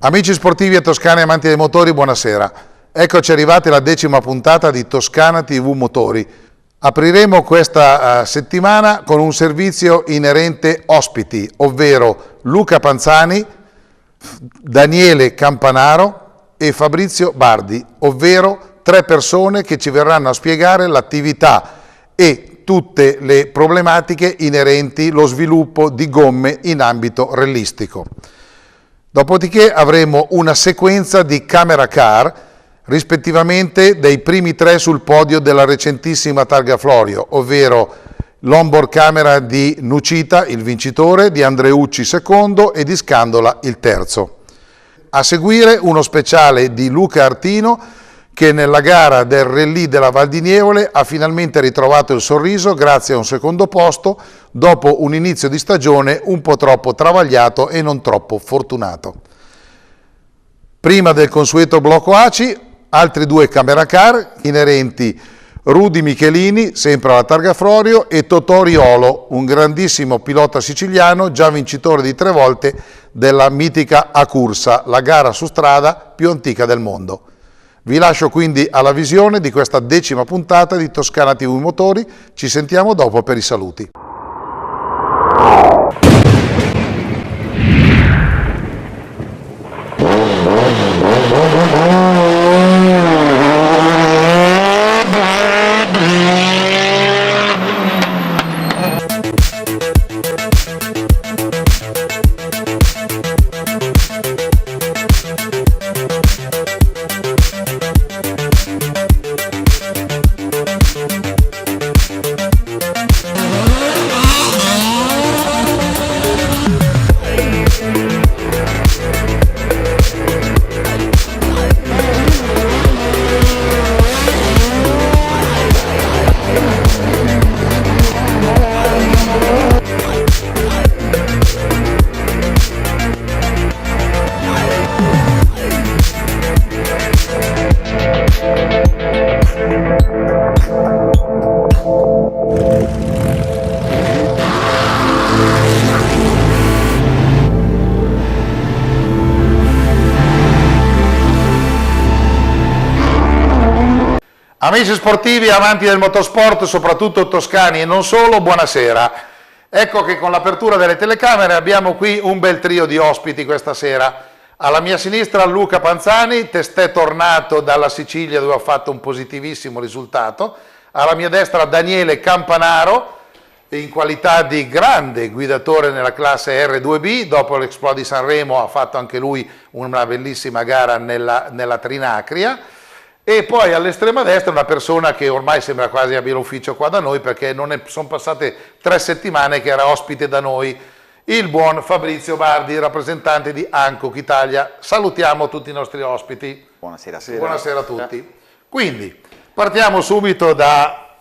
Amici sportivi e toscani amanti dei motori, buonasera. Eccoci arrivati alla 10ª puntata di Toscana TV Motori. Apriremo questa settimana con un servizio inerente ospiti, ovvero Luca Panzani, Daniele Campanaro e Fabrizio Bardi, ovvero 3 persone che ci verranno a spiegare l'attività e tutte le problematiche inerenti allo sviluppo di gomme in ambito rellistico. Dopodiché avremo una sequenza di camera car, rispettivamente dei primi 3 sul podio della recentissima Targa Florio, ovvero l'onboard camera di Nucita, il vincitore, di Andreucci secondo e di Scandola il terzo. A seguire uno speciale di Luca Artino, che nella gara del Rallye della Val di Nievole ha finalmente ritrovato il sorriso grazie a un secondo posto dopo un inizio di stagione un po' troppo travagliato e non troppo fortunato. Prima del consueto blocco ACI, altri 2 camera car inerenti Rudy Michelini, sempre alla Targa Florio, e Totò Riolo, un grandissimo pilota siciliano, già vincitore di 3 volte della mitica A-Cursa, la gara su strada più antica del mondo. Vi lascio quindi alla visione di questa 10ª puntata di Toscana TV Motori, ci sentiamo dopo per i saluti. Amici sportivi, amanti del motorsport, soprattutto toscani e non solo, buonasera. Ecco che con l'apertura delle telecamere abbiamo qui un bel trio di ospiti questa sera. Alla mia sinistra Luca Panzani, testè tornato dalla Sicilia dove ha fatto un positivissimo risultato. Alla mia destra Daniele Campanaro, in qualità di grande guidatore nella classe R2B, dopo l'Exploit di Sanremo ha fatto anche lui una bellissima gara nella Trinacria. E poi all'estrema destra una persona che ormai sembra quasi abbia l'ufficio qua da noi, perché sono passate 3 settimane che era ospite da noi, il buon Fabrizio Bardi, rappresentante di Hankook Italia. Salutiamo tutti i nostri ospiti. Buonasera. Buonasera a tutti. Quindi partiamo subito da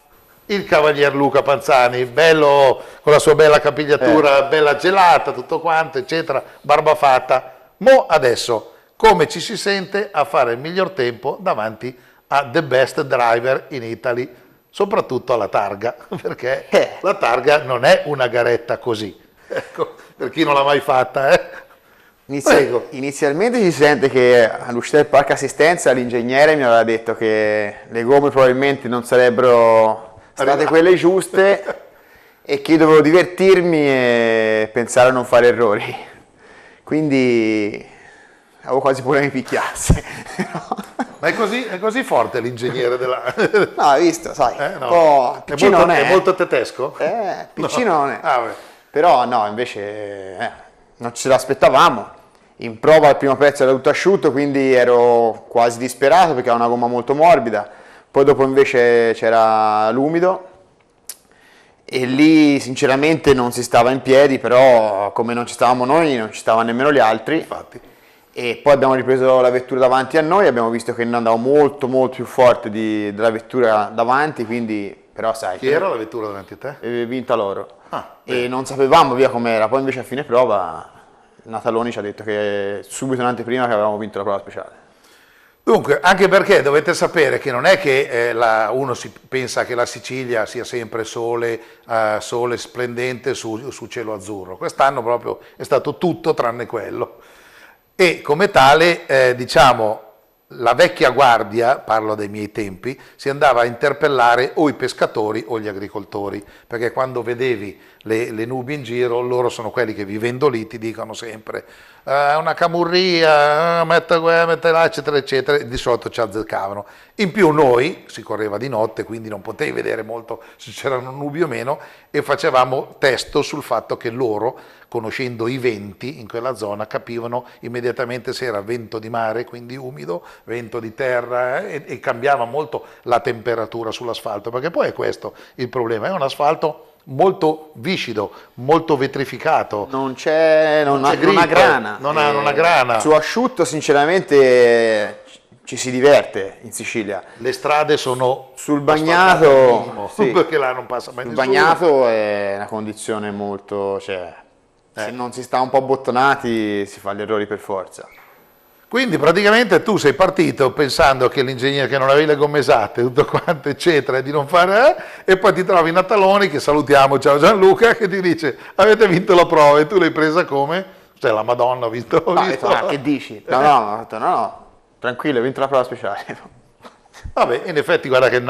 il cavalier Luca Panzani, bello con la sua bella capigliatura, bella gelata, tutto quanto, eccetera, barba fatta. Mo adesso, come ci si sente a fare il miglior tempo davanti a the best driver in Italy, soprattutto alla Targa, perché la Targa non è una garetta così, ecco, per chi non l'ha mai fatta. Inizialmente si sente che all'uscita del parco assistenza l'ingegnere mi aveva detto che le gomme probabilmente non sarebbero state quelle giuste e che io dovevo divertirmi e pensare a non fare errori, quindi avevo quasi paura che mi picchiasse. Ma è così forte l'ingegnere della... No, hai visto, sai, no. piccinone. È molto tedesco? Piccinone. No. Però no, invece non ce l'aspettavamo. In prova il primo pezzo era tutto asciutto, quindi ero quasi disperato perché era una gomma molto morbida. Poi dopo invece c'era l'umido e lì sinceramente non si stava in piedi, però come non ci stavamo noi non ci stavano nemmeno gli altri. Infatti. E poi abbiamo ripreso la vettura davanti a noi, abbiamo visto che andava molto più forte della vettura davanti, quindi però sai... Chi era la vettura davanti a te? Vinta loro. E non sapevamo via com'era, poi invece a fine prova Nataloni ci ha detto che subito in anteprima che avevamo vinto la prova speciale. Dunque, anche perché dovete sapere che non è che uno si pensa che la Sicilia sia sempre sole splendente su cielo azzurro. Quest'anno proprio è stato tutto tranne quello. e come tale, diciamo, la vecchia guardia, parlo dei miei tempi, si andava a interpellare o i pescatori o gli agricoltori, perché quando vedevi le nubi in giro, loro sono quelli che vivendo lì ti dicono sempre è una camurria, mette là, eccetera, eccetera, e di solito ci azzeccavano. In più noi, si correva di notte, quindi non potevi vedere molto se c'erano nubi o meno, e facevamo testo sul fatto che loro, conoscendo i venti in quella zona, capivano immediatamente se era vento di mare, quindi umido, vento di terra, e cambiava molto la temperatura sull'asfalto, perché poi è questo il problema, è un asfalto molto viscido, molto vetrificato. Non ha grana. Non ha una grana. Su asciutto sinceramente ci si diverte in Sicilia. Le strade sono sul bagnato, sì. Perché là non passa mai sul nessuno. bagnato è una condizione molto, cioè, se non si sta un po' bottonati si fa gli errori per forza. Quindi praticamente tu sei partito pensando che l'ingegnere, che non avevi le gomme esatte, tutto quanto eccetera, di non fare, e poi ti trovi Nataloni, che salutiamo, ciao Gianluca, che ti dice avete vinto la prova e tu l'hai presa come? Cioè la Madonna, ho visto. Che dici? No, tranquillo, hai vinto la prova speciale. Vabbè, in effetti guarda che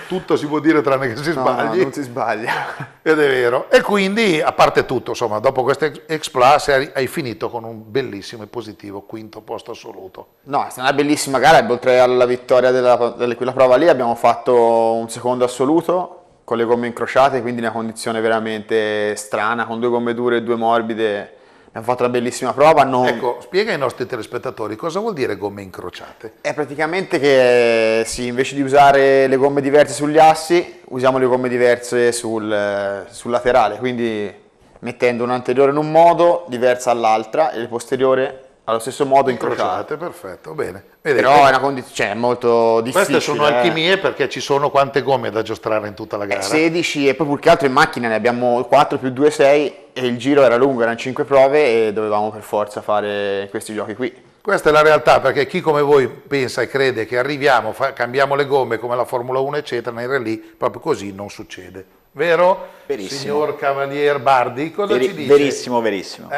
tutto si può dire tranne che si sbagli. No, non si sbaglia. Ed è vero. E quindi, a parte tutto, insomma, dopo questo X Plus hai finito con un bellissimo e positivo quinto posto assoluto. No, è stata una bellissima gara, e oltre alla vittoria di quella prova lì abbiamo fatto un secondo assoluto con le gomme incrociate, quindi una condizione veramente strana, con 2 gomme dure e 2 morbide. Abbiamo fatto una bellissima prova. Ecco, spiega ai nostri telespettatori cosa vuol dire gomme incrociate. È praticamente che invece di usare le gomme diverse sugli assi, usiamo le gomme diverse sul laterale, quindi mettendo un'anteriore in un modo, diversa all'altra, e le posteriore allo stesso modo incrociate. Perfetto, bene. Però è una condizione molto difficile. Queste sono alchimie, perché ci sono quante gomme da giostrare in tutta la gara? 16, e poi più che altro in macchina ne abbiamo 4 più 2, 6, e il giro era lungo, erano 5 prove e dovevamo per forza fare questi giochi qui. Questa è la realtà, perché chi come voi pensa e crede che arriviamo, cambiamo le gomme come la Formula 1 eccetera, nei rally proprio così non succede. Vero? Verissimo. Signor Cavalier Bardi, cosa ci dice? Verissimo, verissimo.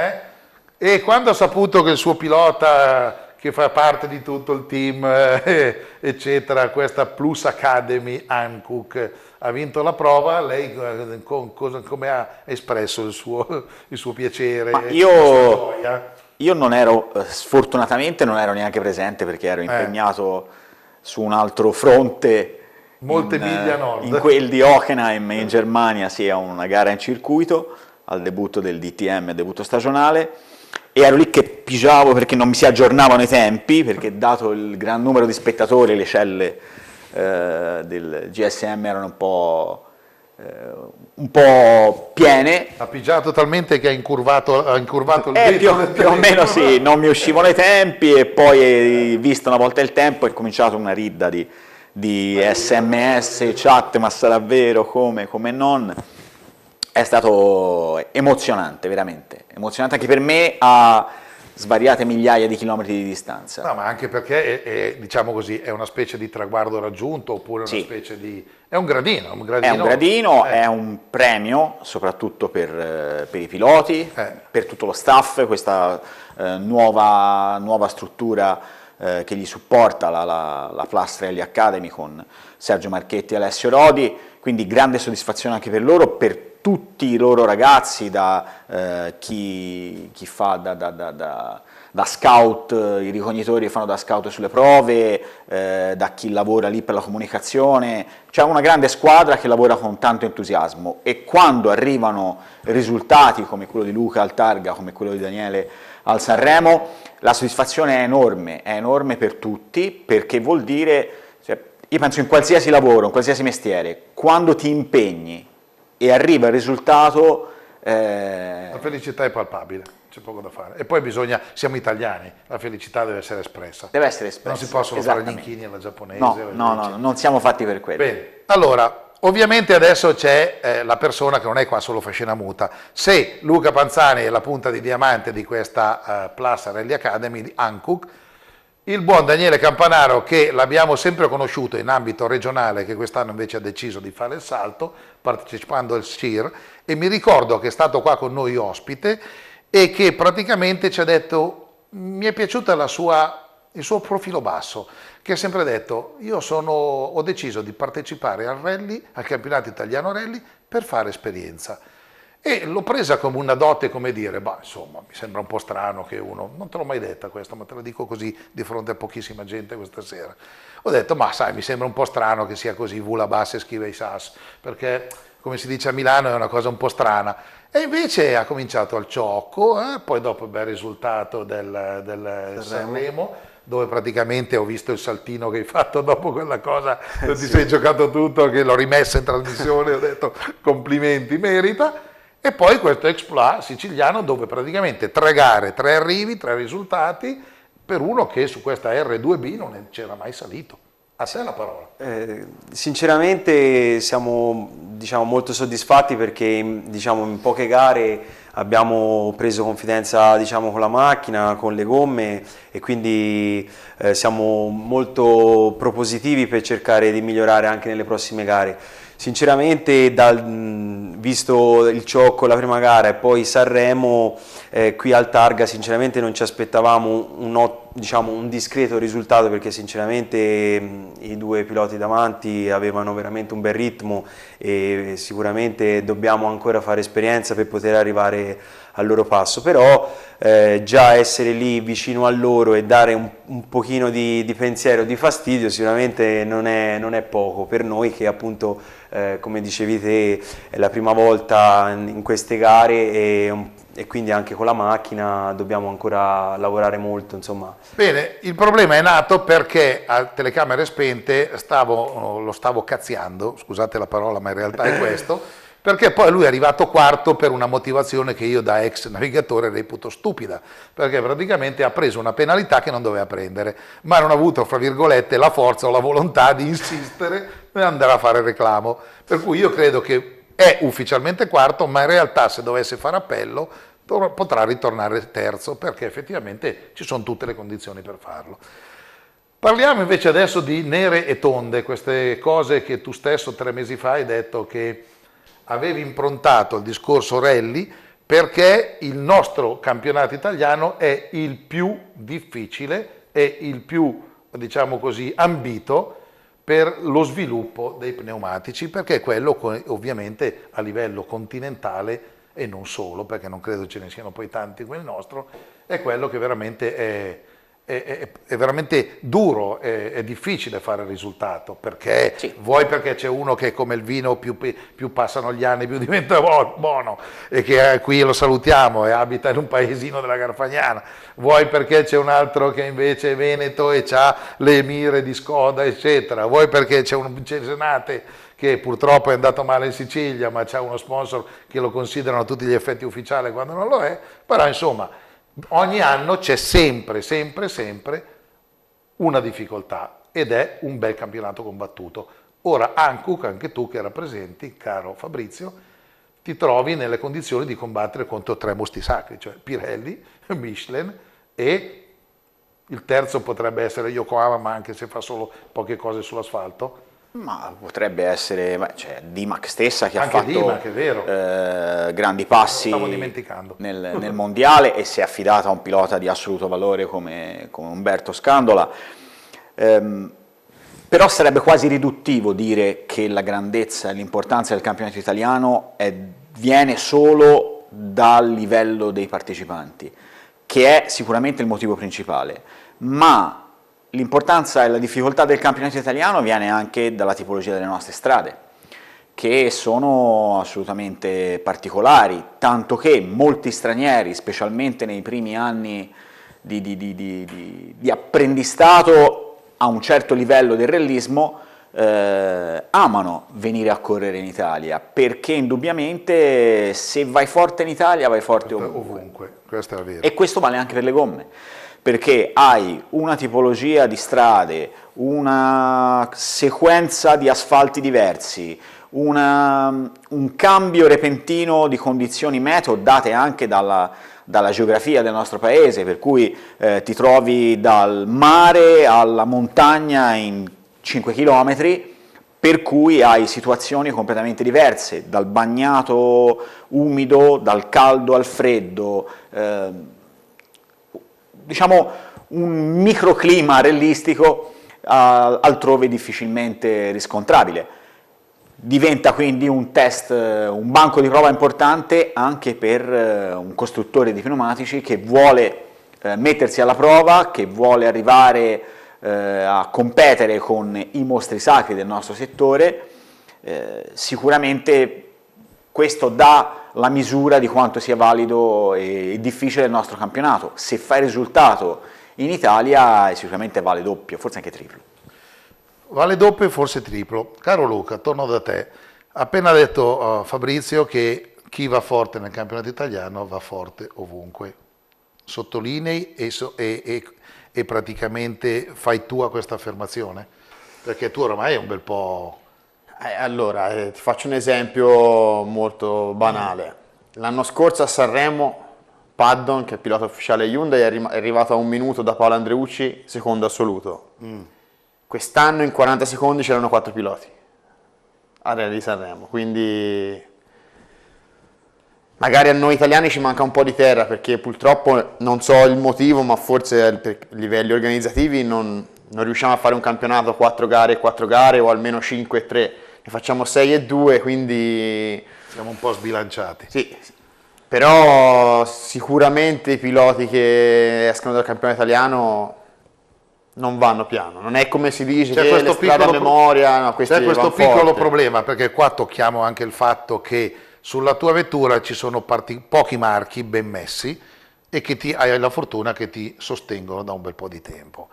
E quando ha saputo che il suo pilota, che fa parte di tutto il team, eccetera, questa Plus Academy Hankook, ha vinto la prova, lei come ha espresso il suo piacere? Ma io non ero, sfortunatamente non ero neanche presente, perché ero impegnato su un altro fronte, molte miglia a nord, in quel di Hockenheim in Germania, sia una gara in circuito al debutto del DTM, debutto stagionale, e ero lì che pigiavo perché non mi si aggiornavano i tempi, perché dato il gran numero di spettatori le celle del GSM erano un po' piene. Ha pigiato talmente che ha incurvato il dito. Più o meno sì, non mi uscivano i tempi, e poi, visto una volta il tempo, è cominciata una ridda di SMS, chat, ma sarà vero, come non. È stato emozionante, veramente emozionante anche per me, a svariate migliaia di chilometri di distanza. No, ma anche perché diciamo così, è una specie di traguardo raggiunto, oppure una specie di... è un gradino. È un gradino, è un premio soprattutto per i piloti, per tutto lo staff, questa nuova struttura che gli supporta, la Plus Rally Academy, con Sergio Marchetti e Alessio Rodi, quindi grande soddisfazione anche per loro, per tutti i loro ragazzi, da chi fa da scout, i ricognitori che fanno da scout sulle prove, da chi lavora lì per la comunicazione. C'è una grande squadra che lavora con tanto entusiasmo, e quando arrivano risultati come quello di Luca al Targa, come quello di Daniele al Sanremo, la soddisfazione è enorme per tutti, perché vuol dire, io penso in qualsiasi lavoro, in qualsiasi mestiere, quando ti impegni e arriva il risultato... La felicità è palpabile, c'è poco da fare. E poi siamo italiani, la felicità deve essere espressa. Deve essere espressa. Non si possono fare gli inchini alla giapponese. No, non siamo fatti per quello. Bene, allora, ovviamente adesso c'è la persona che non è qua solo fascina muta. Se Luca Panzani è la punta di diamante di questa Plus Rally Academy di Hankook, il buon Daniele Campanaro, che l'abbiamo sempre conosciuto in ambito regionale, che quest'anno invece ha deciso di fare il salto, partecipando al SCIR, e mi ricordo che è stato qua con noi ospite e che praticamente ci ha detto mi è piaciuta il suo profilo basso, che ha sempre detto: io ho deciso di partecipare al rally, al campionato italiano rally, per fare esperienza. E l'ho presa come una dote, come dire, insomma, mi sembra un po' strano che uno, non te l'ho mai detta questa, ma te la dico così di fronte a pochissima gente questa sera. Ho detto, ma sai, mi sembra un po' strano che sia così, vula bassa e schiva i sas, perché, come si dice a Milano, è una cosa un po' strana. E invece ha cominciato al ciocco, poi dopo il bel risultato del Sanremo, dove praticamente ho visto il saltino che hai fatto dopo quella cosa, ti sei giocato tutto, che l'ho rimesso in trasmissione, ho detto complimenti, merita. E poi questo exploit siciliano dove praticamente 3 gare, 3 arrivi, 3 risultati per uno che su questa R2B non c'era mai salito. A te la parola. Sinceramente siamo molto soddisfatti perché in poche gare abbiamo preso confidenza con la macchina, con le gomme e quindi siamo molto propositivi per cercare di migliorare anche nelle prossime gare. Sinceramente, visto il ciocco la prima gara e poi Sanremo, qui al Targa sinceramente non ci aspettavamo un discreto risultato, perché sinceramente i 2 piloti davanti avevano veramente un bel ritmo e sicuramente dobbiamo ancora fare esperienza per poter arrivare al loro passo, però già essere lì vicino a loro e dare un pochino di pensiero, di fastidio sicuramente non è poco per noi che appunto come dicevi te è la prima volta in queste gare e quindi anche con la macchina dobbiamo ancora lavorare molto, insomma. Bene, il problema è nato perché a telecamere spente lo stavo cazziando, scusate la parola ma in realtà è questo, perché poi lui è arrivato quarto per una motivazione che io da ex navigatore reputo stupida, perché praticamente ha preso una penalità che non doveva prendere, ma non ha avuto, fra virgolette, la forza o la volontà di insistere e andare a fare reclamo, per cui io credo che è ufficialmente quarto, ma in realtà se dovesse fare appello potrà ritornare terzo, perché effettivamente ci sono tutte le condizioni per farlo. Parliamo invece adesso di nere e tonde, queste cose che tu stesso 3 mesi fa hai detto che avevi improntato il discorso rally perché il nostro campionato italiano è il più difficile e il più, diciamo così, ambito per lo sviluppo dei pneumatici, perché è quello ovviamente a livello continentale e non solo, perché non credo ce ne siano poi tanti come il nostro, è quello che veramente è veramente duro, è difficile fare il risultato, perché Sì. vuoi perché c'è uno che come il vino più passano gli anni più diventa buono e che qui lo salutiamo e abita in un paesino della Garfagnana, vuoi perché c'è un altro che invece è veneto e ha le mire di Skoda eccetera, vuoi perché c'è un Cesenate che purtroppo è andato male in Sicilia ma c'ha uno sponsor che lo considerano a tutti gli effetti ufficiale quando non lo è, però insomma ogni anno c'è sempre una difficoltà ed è un bel campionato combattuto. Ora Hankook, anche tu che rappresenti, caro Fabrizio, ti trovi nelle condizioni di combattere contro 3 mostri sacri, cioè Pirelli, Michelin e il terzo potrebbe essere Yokohama, ma anche se fa solo poche cose sull'asfalto. Ma potrebbe essere, c'è Dimac stessa che Anche ha fatto Dimac, è vero. Grandi passi Stavo dimenticando. nel mondiale e si è affidata a un pilota di assoluto valore come Umberto Scandola. Però sarebbe quasi riduttivo dire che la grandezza e l'importanza del campionato italiano viene solo dal livello dei partecipanti, che è sicuramente il motivo principale, ma l'importanza e la difficoltà del campionato italiano viene anche dalla tipologia delle nostre strade, che sono assolutamente particolari, tanto che molti stranieri, specialmente nei primi anni di apprendistato a un certo livello del rallismo, amano venire a correre in Italia, perché indubbiamente se vai forte in Italia vai forte ovunque. Questo è vero. E questo vale anche per le gomme, perché hai una tipologia di strade, una sequenza di asfalti diversi, un cambio repentino di condizioni meteo date anche dalla geografia del nostro paese, per cui ti trovi dal mare alla montagna in 5 km, per cui hai situazioni completamente diverse, dal bagnato umido, dal caldo al freddo, diciamo, un microclima realistico altrove difficilmente riscontrabile. Diventa quindi un test, un banco di prova importante anche per un costruttore di pneumatici che vuole mettersi alla prova, che vuole arrivare a competere con i mostri sacri del nostro settore. Sicuramente questo dà la misura di quanto sia valido e difficile il nostro campionato. Se fai risultato in Italia sicuramente vale doppio, forse anche triplo. Vale doppio e forse triplo. Caro Luca, torno da te. Ha appena detto Fabrizio che chi va forte nel campionato italiano va forte ovunque. Sottolinei e praticamente fai tua questa affermazione? Perché tu oramai è un bel po'... Allora, ti faccio un esempio molto banale. L'anno scorso a Sanremo, Paddon, che è il pilota ufficiale Hyundai, è arrivato a 1 minuto da Paolo Andreucci, secondo assoluto. Quest'anno in 40 secondi c'erano 4 piloti a Rally di Sanremo, quindi magari a noi italiani ci manca un po' di terra, perché purtroppo non so il motivo, ma forse per livelli organizzativi non riusciamo a fare un campionato 4 gare e 4 gare, o almeno 5 e 3, ne facciamo 6 e 2, quindi... Siamo un po' sbilanciati. Sì, però sicuramente i piloti che escono dal campionato italiano non vanno piano, non è come si dice che le strade a memoria, no, c'è questo piccolo problema, perché qua tocchiamo anche il fatto che sulla tua vettura ci sono pochi marchi ben messi e che hai la fortuna che ti sostengono da un bel po' di tempo.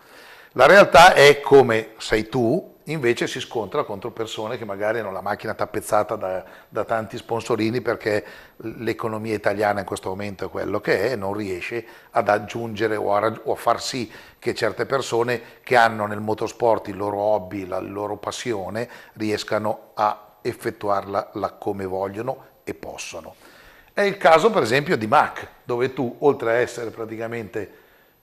La realtà è, come sei tu, invece si scontra contro persone che magari hanno la macchina tappezzata da tanti sponsorini, perché l'economia italiana in questo momento è quello che è e non riesce ad aggiungere o a far sì che certe persone che hanno nel motorsport il loro hobby, la loro passione, riescano a effettuarla come vogliono e possono. È il caso per esempio di Mack, dove tu, oltre a essere praticamente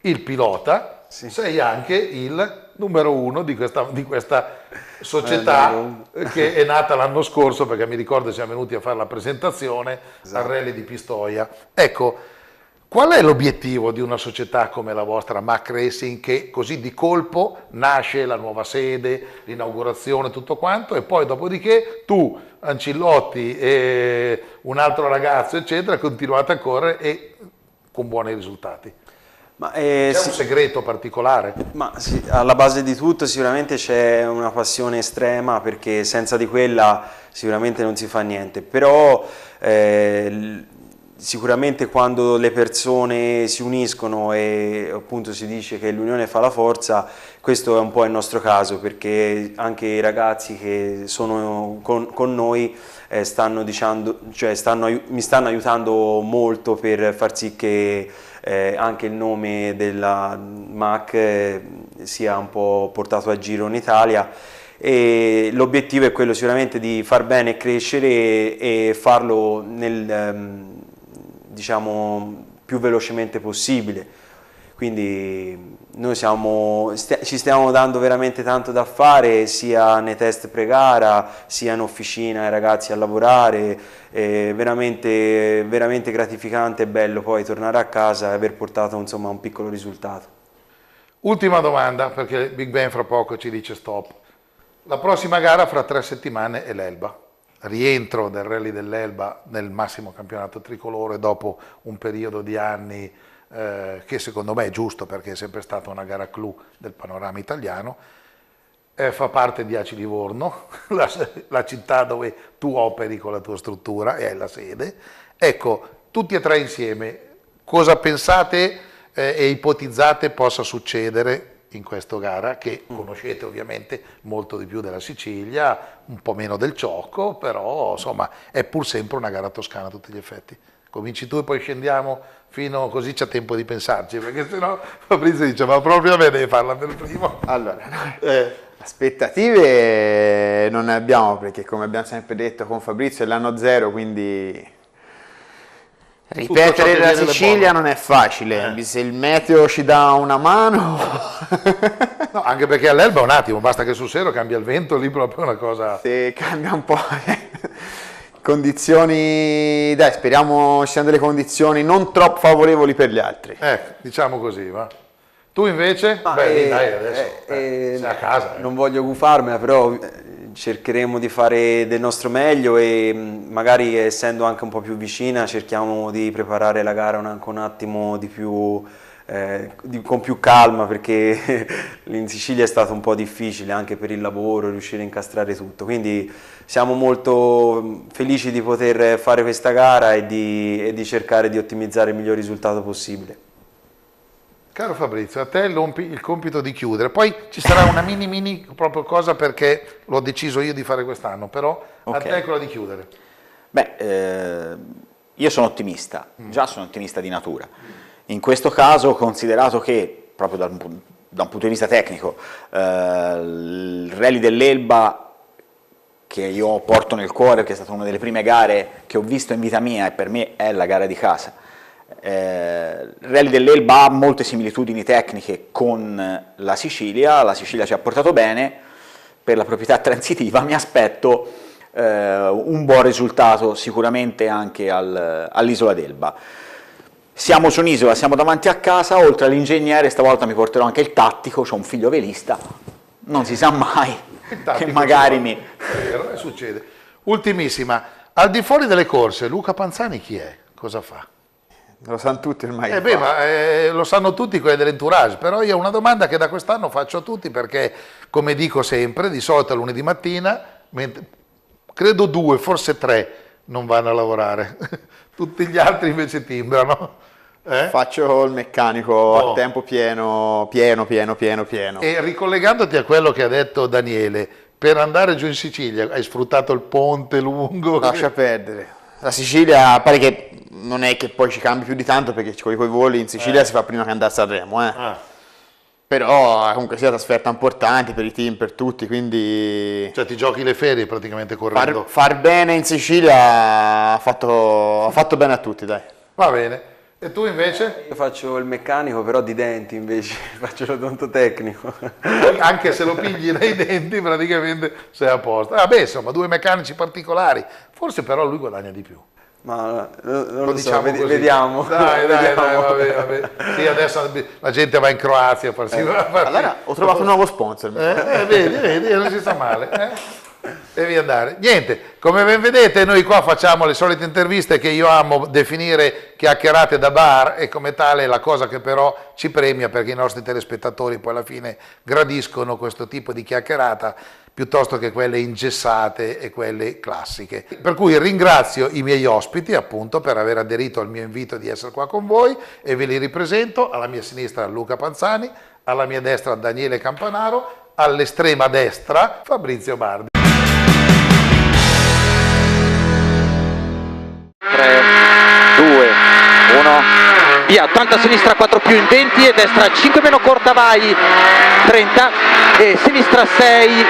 il pilota, sei anche il numero 1 di questa società che è nata l'anno scorso, perché mi ricordo siamo venuti a fare la presentazione al Rally di Pistoia. Ecco, qual è l'obiettivo di una società come la vostra Mack Racing, che così di colpo nasce la nuova sede, l'inaugurazione, tutto quanto, e poi dopodiché tu, Ancillotti e un altro ragazzo eccetera continuate a correre e con buoni risultati? C'è un segreto particolare? Ma sì, alla base di tutto sicuramente c'è una passione estrema, perché senza di quella sicuramente non si fa niente, però sicuramente quando le persone si uniscono e appunto si dice che l'unione fa la forza, questo è un po' il nostro caso, perché anche i ragazzi che sono con noi mi stanno aiutando molto per far sì che anche il nome della Mack sia un po' portato a giro in Italia, e l'obiettivo è quello sicuramente di far bene e crescere e farlo diciamo più velocemente possibile. Quindi noi ci stiamo dando veramente tanto da fare, sia nei test pre-gara, sia in officina ai ragazzi a lavorare. È veramente, veramente gratificante e bello poi tornare a casa e aver portato insomma un piccolo risultato. Ultima domanda, perché Big Ben fra poco ci dice stop. La prossima gara fra 3 settimane è l'Elba. Rientro del Rally dell'Elba nel massimo campionato tricolore dopo un periodo di anni che secondo me è giusto, perché è sempre stata una gara clou del panorama italiano. Fa parte di Aci Livorno, la città dove tu operi con la tua struttura e hai la sede. Ecco, tutti e 3 insieme, cosa pensate e ipotizzate possa succedere in questa gara, che conoscete ovviamente molto di più della Sicilia, un po' meno del Ciocco, però insomma è pur sempre una gara toscana a tutti gli effetti. Cominci tu e poi scendiamo fino, così c'è tempo di pensarci, perché sennò Fabrizio dice ma proprio a me devi farla per primo. Allora, aspettative non ne abbiamo, perché come abbiamo sempre detto con Fabrizio è l'anno 0, quindi ripetere la Sicilia non è facile, se il meteo ci dà una mano. No, anche perché all'Elba un attimo, basta che sul serio cambia il vento, lì proprio una cosa... Se cambia un po'... Condizioni, dai, speriamo ci siano delle condizioni non troppo favorevoli per gli altri. Diciamo così, va. Tu invece? Beh, dai, adesso sei a casa. Non voglio gufarmela, però cercheremo di fare del nostro meglio e magari, essendo anche un po' più vicina, cerchiamo di preparare la gara anche un attimo di più, con più calma, perché in Sicilia è stato un po' difficile anche per il lavoro riuscire a incastrare tutto, quindi siamo molto felici di poter fare questa gara e di cercare di ottimizzare il miglior risultato possibile. Caro Fabrizio, a te il compito di chiudere, poi ci sarà una mini proprio cosa perché l'ho deciso io di fare quest'anno, però a te è quella di chiudere. Beh, io sono ottimista, già sono ottimista di natura. In questo caso, considerato che, proprio da un punto di vista tecnico, il Rally dell'Elba, che io porto nel cuore, che è stata una delle prime gare che ho visto in vita mia e per me è la gara di casa, il Rally dell'Elba ha molte similitudini tecniche con la Sicilia ci ha portato bene, per la proprietà transitiva mi aspetto un buon risultato sicuramente anche all'Isola d'Elba. Siamo su un'isola, siamo davanti a casa, oltre all'ingegnere stavolta mi porterò anche il tattico, ho un figlio velista, non si sa mai che magari mi... Succede. Ultimissima, al di fuori delle corse, Luca Panzani chi è? Cosa fa? Lo sanno tutti ormai. Lo sanno tutti quelli dell'entourage, però io ho una domanda che da quest'anno faccio a tutti perché, come dico sempre, di solito lunedì mattina, credo 2, forse 3 non vanno a lavorare, tutti gli altri invece timbrano. Faccio il meccanico a tempo pieno. E ricollegandoti a quello che ha detto Daniele, per andare giù in Sicilia hai sfruttato il ponte lungo? Lascia perdere. La Sicilia, pare che non è che poi ci cambi più di tanto perché con i voli in Sicilia si fa prima che andare a Sanremo, Però comunque sia trasferta importante per i team, per tutti, quindi... Cioè ti giochi le ferie praticamente correndo. Far bene in Sicilia ha fatto bene a tutti, dai. Va bene. E tu invece? Io faccio il meccanico, però di denti invece, faccio l'odontotecnico. Anche se lo pigli dai denti praticamente sei a posto. Vabbè, insomma, 2 meccanici particolari, forse però lui guadagna di più. Ma non lo diciamo so, vediamo. Dai, vabbè. Sì, adesso la gente va in Croazia a farsi... Allora ho trovato un nuovo sponsor. Vedi, non si sta male. Devi andare. Niente, come ben vedete noi qua facciamo le solite interviste che io amo definire chiacchierate da bar e come tale la cosa che però ci premia perché i nostri telespettatori poi alla fine gradiscono questo tipo di chiacchierata piuttosto che quelle ingessate e quelle classiche. Per cui ringrazio i miei ospiti appunto per aver aderito al mio invito di essere qua con voi e ve li ripresento: alla mia sinistra Luca Panzani, alla mia destra Daniele Campanaro, all'estrema destra Fabrizio Bardi. 3, 2, 1, via. 80 a sinistra 4 più in 20 e destra 5 meno corta vai 30 e sinistra 6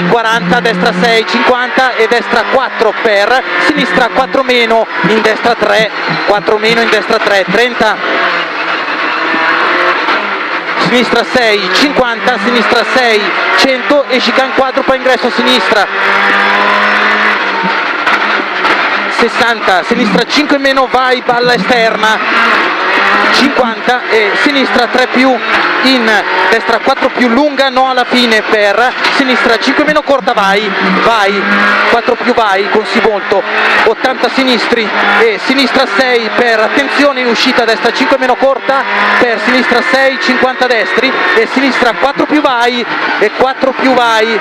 40, destra 6 50 e destra 4 per sinistra 4 meno in destra 3 4 meno in destra 3 30, sinistra 6 50, sinistra 6 100 e chicane quadrupla ingresso a sinistra 60, sinistra 5 meno vai balla esterna 50 e sinistra 3 più in destra 4 più lunga no alla fine per sinistra 5 meno corta vai 4 più vai con Sibolto 80 sinistri e sinistra 6 per attenzione in uscita destra 5 meno corta per sinistra 6 50 destri e sinistra 4 più vai e 4 più vai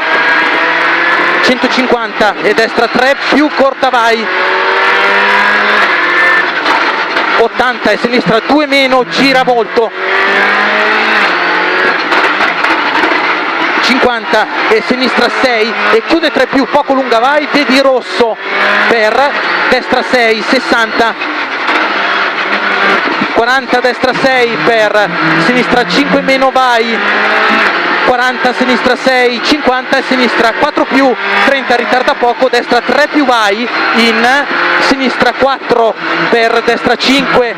150 e destra 3 più corta vai 80 e sinistra 2 meno gira molto 50 e sinistra 6 e chiude 3 più poco lunga vai vedi rosso per destra 6 60 40 destra 6 per sinistra 5 meno vai 40 sinistra 6 50 e sinistra 4 più 30 ritarda poco destra 3 più vai in sinistra 4 per destra 5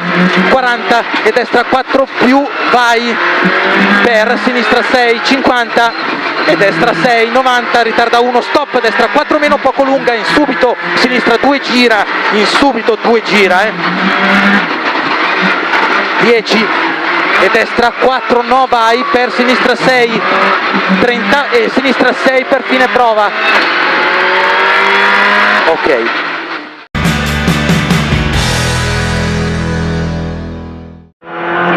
40 e destra 4 più vai per sinistra 6 50 e destra 6 90 ritarda 1 stop destra 4 meno poco lunga in subito sinistra 2 gira in subito 2 gira 10 e destra 4 no, vai per sinistra 6, 30 e sinistra 6 per fine prova. Ok.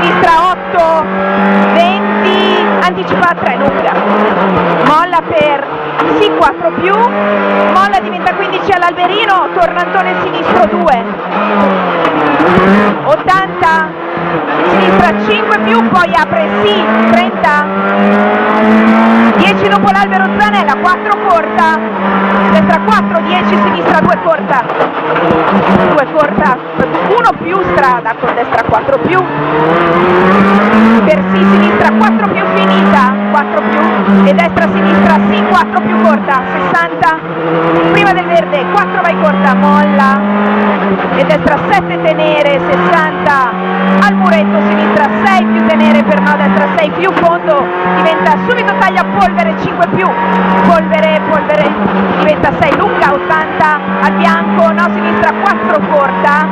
Sinistra 8, 20, anticipa 3, lunga, molla per sì 4 più, molla diventa 15 all'Alberino, tornantone sinistro 2, 80, sinistra 5 più, poi apre sì 30, 10 dopo l'albero Zanella, 4 corta, destra 4, 10, sinistra 2 corta, 2 corta, 1 più strada con destra 4 più, per sì sinistra 4 più finita, 4 più e destra sinistra sì 4 più corta, 60, prima del verde 4 vai corta, molla e destra 7 tenere, 60, al muretto sinistra 6 più tenere per no, destra 6 più fondo, diventa subito taglia polvere 5 più, polvere diventa 6 lunga, 80 al bianco, no sinistra 4 corta,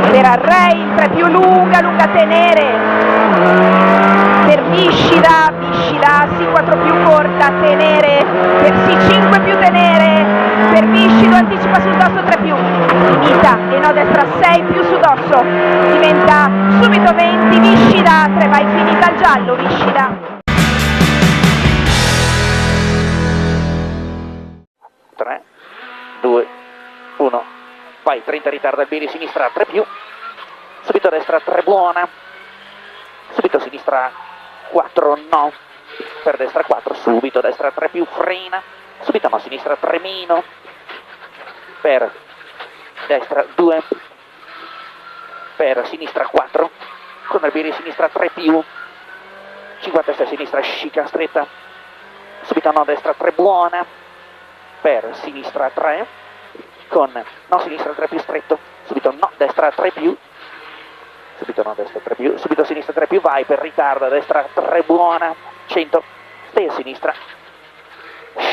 per Array 3 più lunga, lunga tenere, per Viscida, sì 4 più corta, tenere, per sì 5 più tenere, per Viscido anticipa sul dosso 3 più, finita e no destra 6 più su dosso, diventa subito 20, Viscida, 3 vai finita al giallo, Viscida. 3, 2, 1, vai 30 ritarda Alberi, sinistra 3 più, subito destra 3 buona, subito sinistra 4 no, per destra 4, subito destra 3 più frena, subito no sinistra 3 meno, per destra 2, per sinistra 4, con Alberi sinistra 3 più, 56 sinistra scica stretta, subito no destra 3 buona, per sinistra 3, con no sinistra 3 più stretto, subito no destra 3 più, subito no destra 3 più, subito sinistra 3 più, vai per ritardo, destra 3 buona, 100, stai a sinistra,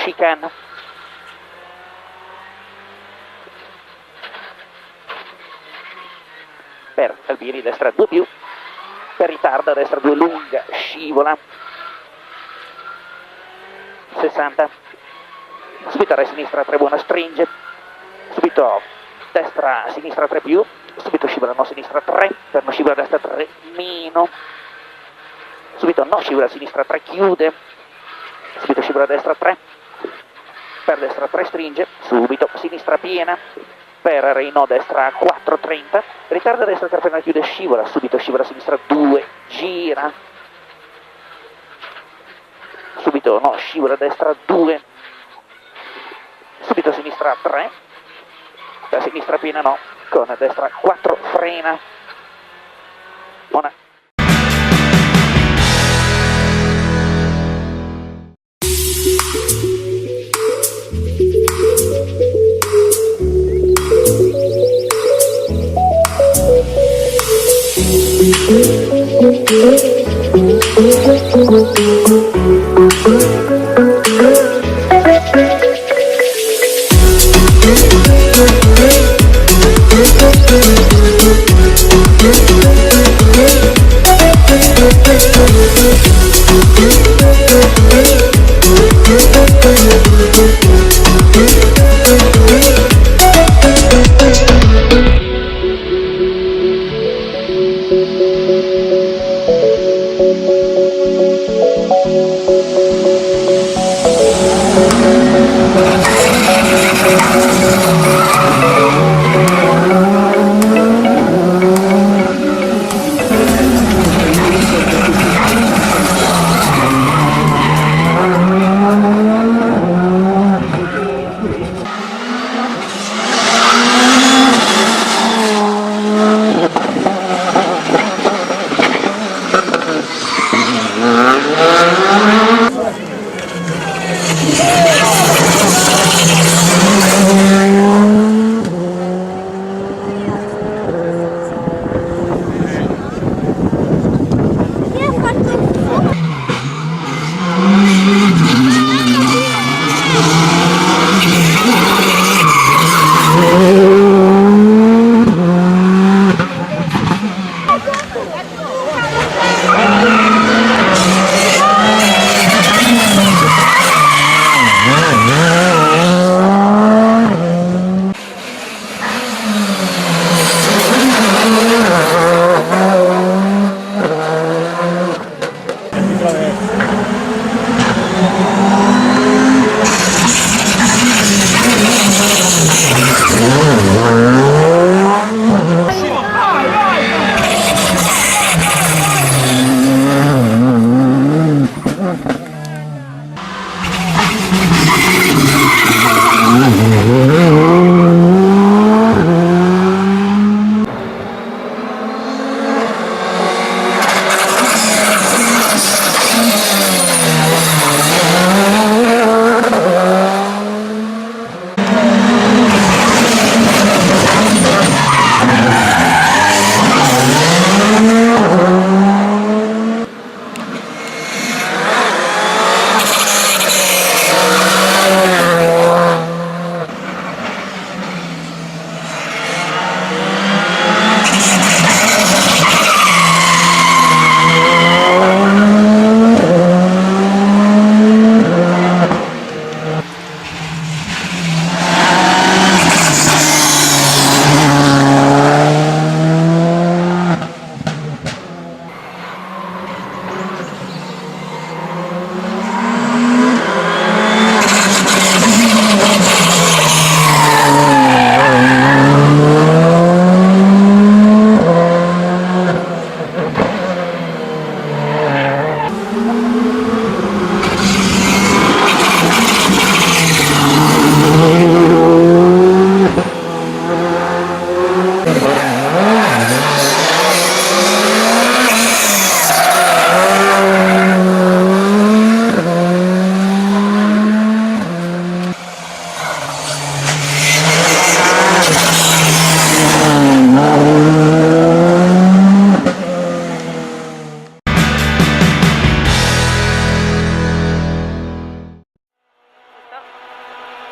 chicane, per Albiri destra 2 più, per ritardo destra 2 lunga, scivola, 60, subito a sinistra 3 buona, stringe, subito destra sinistra 3 più, subito scivola no sinistra 3, per no scivola destra 3 meno, subito no scivola sinistra 3 chiude, subito scivola destra 3, per destra 3 stringe, subito sinistra piena, per Reino destra 4 30, ritarda destra 3 per chiude, scivola, subito scivola sinistra 2, gira, subito no scivola destra 2, subito sinistra 3, per sinistra piena no, con destra 4 frena, buona.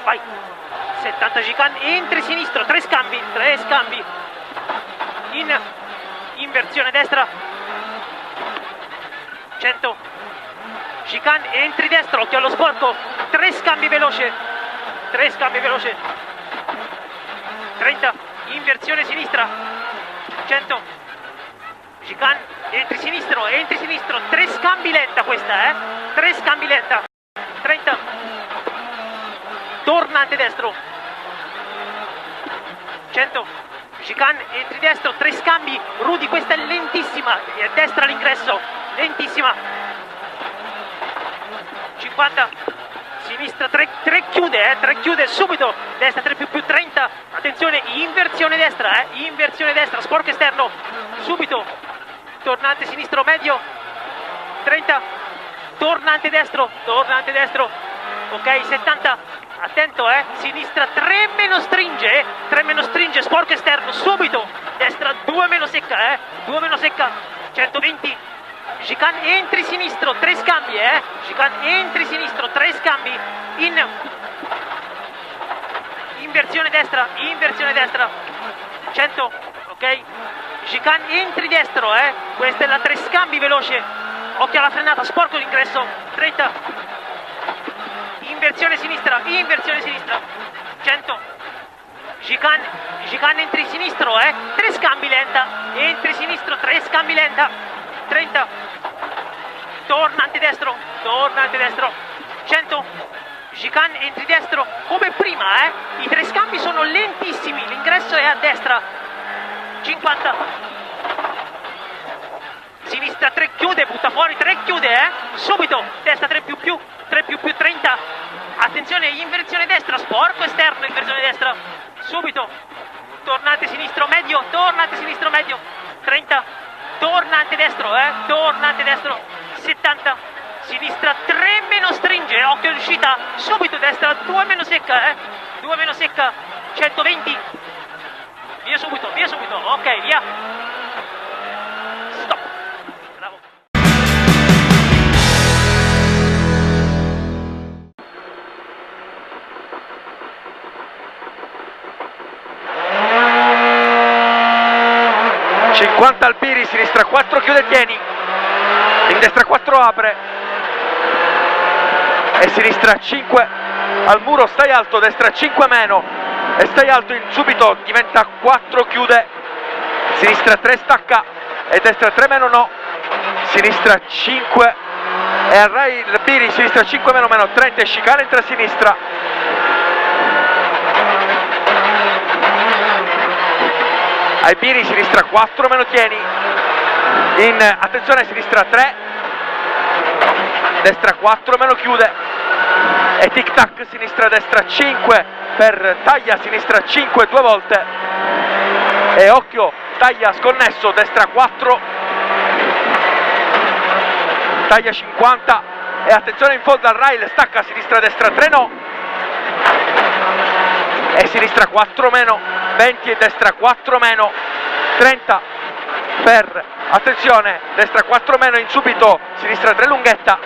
vai, 70 chicane, entri sinistro, 3 scambi, in inversione destra, 100, chicane, entri destro, occhio allo sporco, 3 scambi veloce, 30, inversione sinistra, 100, chicane, entri sinistro, 3 scambi lenta questa, 3 scambi lenta, 30, tornante destro, 100, chicane, entri destro, 3 scambi, Rudy, questa è lentissima, destra all'ingresso, lentissima, 50, sinistra 3 chiude subito, destra 3 più 30, attenzione, inversione destra, sporco esterno, subito, tornante sinistro medio, 30, tornante destro, ok, 70, attento, sinistra 3 meno stringe, sporco esterno, subito, destra 2 meno secca, 120, chicane, entri sinistro, 3 scambi, chicane, entri sinistro, 3 scambi, in inversione destra, 100, ok, chicane, entri destro, questa è la 3 scambi veloce, occhio alla frenata, sporco l'ingresso, 30, inversione sinistra, 100, chicane, entri sinistro, 3 scambi lenta, entri sinistro, 3 scambi lenta, 30, tornante destro, 100, chicane, entri destro, come prima, i 3 scambi sono lentissimi, l'ingresso è a destra, 50, sinistra 3 chiude, butta fuori, 3 chiude, subito, destra 3 più 30, attenzione, inversione destra, sporco esterno, inversione destra, subito, tornante sinistro medio, 30, tornante destro, 70, sinistra 3 meno stringe, occhio all'uscita, subito destra 2 meno secca, 120, via subito, ok, via, stop, bravo. Albiri, sinistra 4 chiude, tieni, in destra 4 apre e sinistra 5 al muro, stai alto, destra 5 meno e stai alto, subito diventa 4 chiude, sinistra 3 stacca e destra 3 meno no, sinistra 5 e arrai Albiri, sinistra 5 meno 30 e chicane, entra a sinistra, ai Piri, sinistra 4 meno tieni, in attenzione sinistra 3, destra 4 meno chiude, e tic tac sinistra destra 5 per taglia sinistra 5 due volte, e occhio taglia sconnesso destra 4, taglia 50, e attenzione in fondo al rail, stacca sinistra destra 3 no, e sinistra 4 meno 20 e destra 4 meno 30 per, attenzione, destra 4 meno in subito, sinistra 3 lunghetta,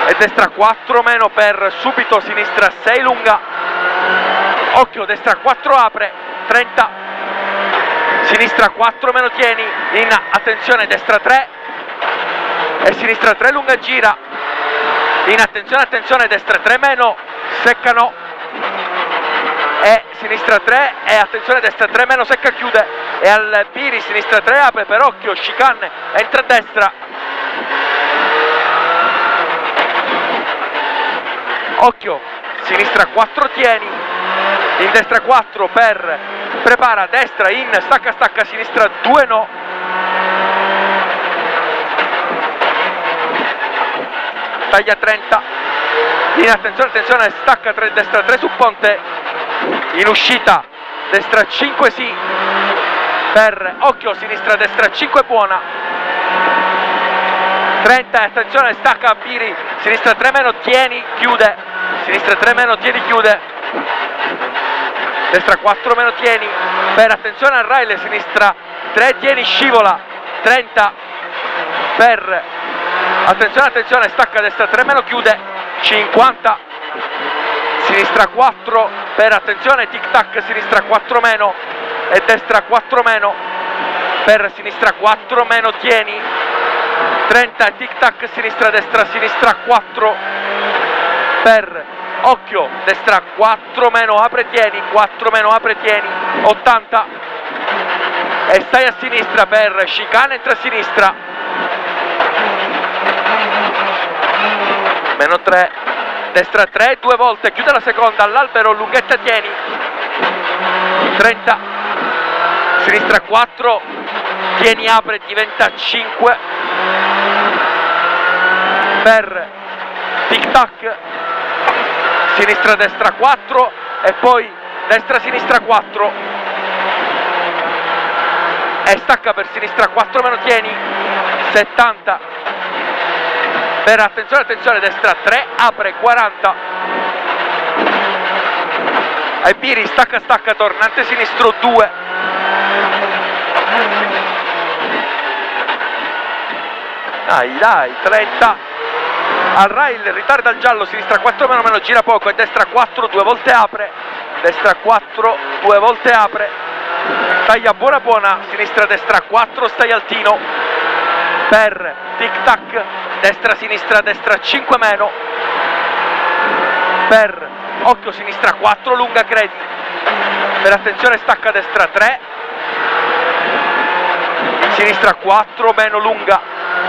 e destra 4 meno per subito, sinistra 6 lunga, occhio destra 4 apre 30, sinistra 4 meno tieni, in attenzione destra 3 e sinistra 3 lunga gira, in attenzione destra 3 meno, seccano, e sinistra 3 e attenzione destra 3 meno secca chiude, e al Piri sinistra 3 apre per occhio, chicane, entra a destra, occhio sinistra 4 tieni, in destra 4 per prepara destra in stacca sinistra 2 no, taglia 30, in attenzione stacca 3 destra 3 su ponte, in uscita destra 5 sì, per occhio sinistra destra 5 buona, 30 e attenzione stacca Piri, sinistra 3 meno tieni chiude, sinistra 3 meno tieni chiude, destra 4 meno tieni, per attenzione al rail, sinistra 3 tieni scivola, 30 per attenzione stacca destra 3 meno chiude, 50, sinistra 4 per attenzione tic tac sinistra 4 meno e destra 4 meno per sinistra 4 meno tieni, 30 e tic tac sinistra 4 per occhio destra 4 meno apre tieni, 4 meno apre tieni, 80 e stai a sinistra per chicane, entra a sinistra, meno 3, destra 3 due volte, chiude la seconda all'albero, lunghetta tieni, 30, sinistra 4 tieni apre diventa 5 per tic tac, sinistra destra 4 e poi destra sinistra 4 e stacca per sinistra 4 meno tieni, 70 per attenzione destra 3 apre 40, ai Piri stacca tornante sinistro 2, dai 30, al rail ritarda il giallo, sinistra 4 meno gira poco e destra 4 due volte apre, destra 4 due volte apre, taglia buona, sinistra destra 4 stai altino per tic tac destra 5 meno per occhio sinistra 4 lunga credi, per attenzione stacca destra 3, sinistra 4 meno lunga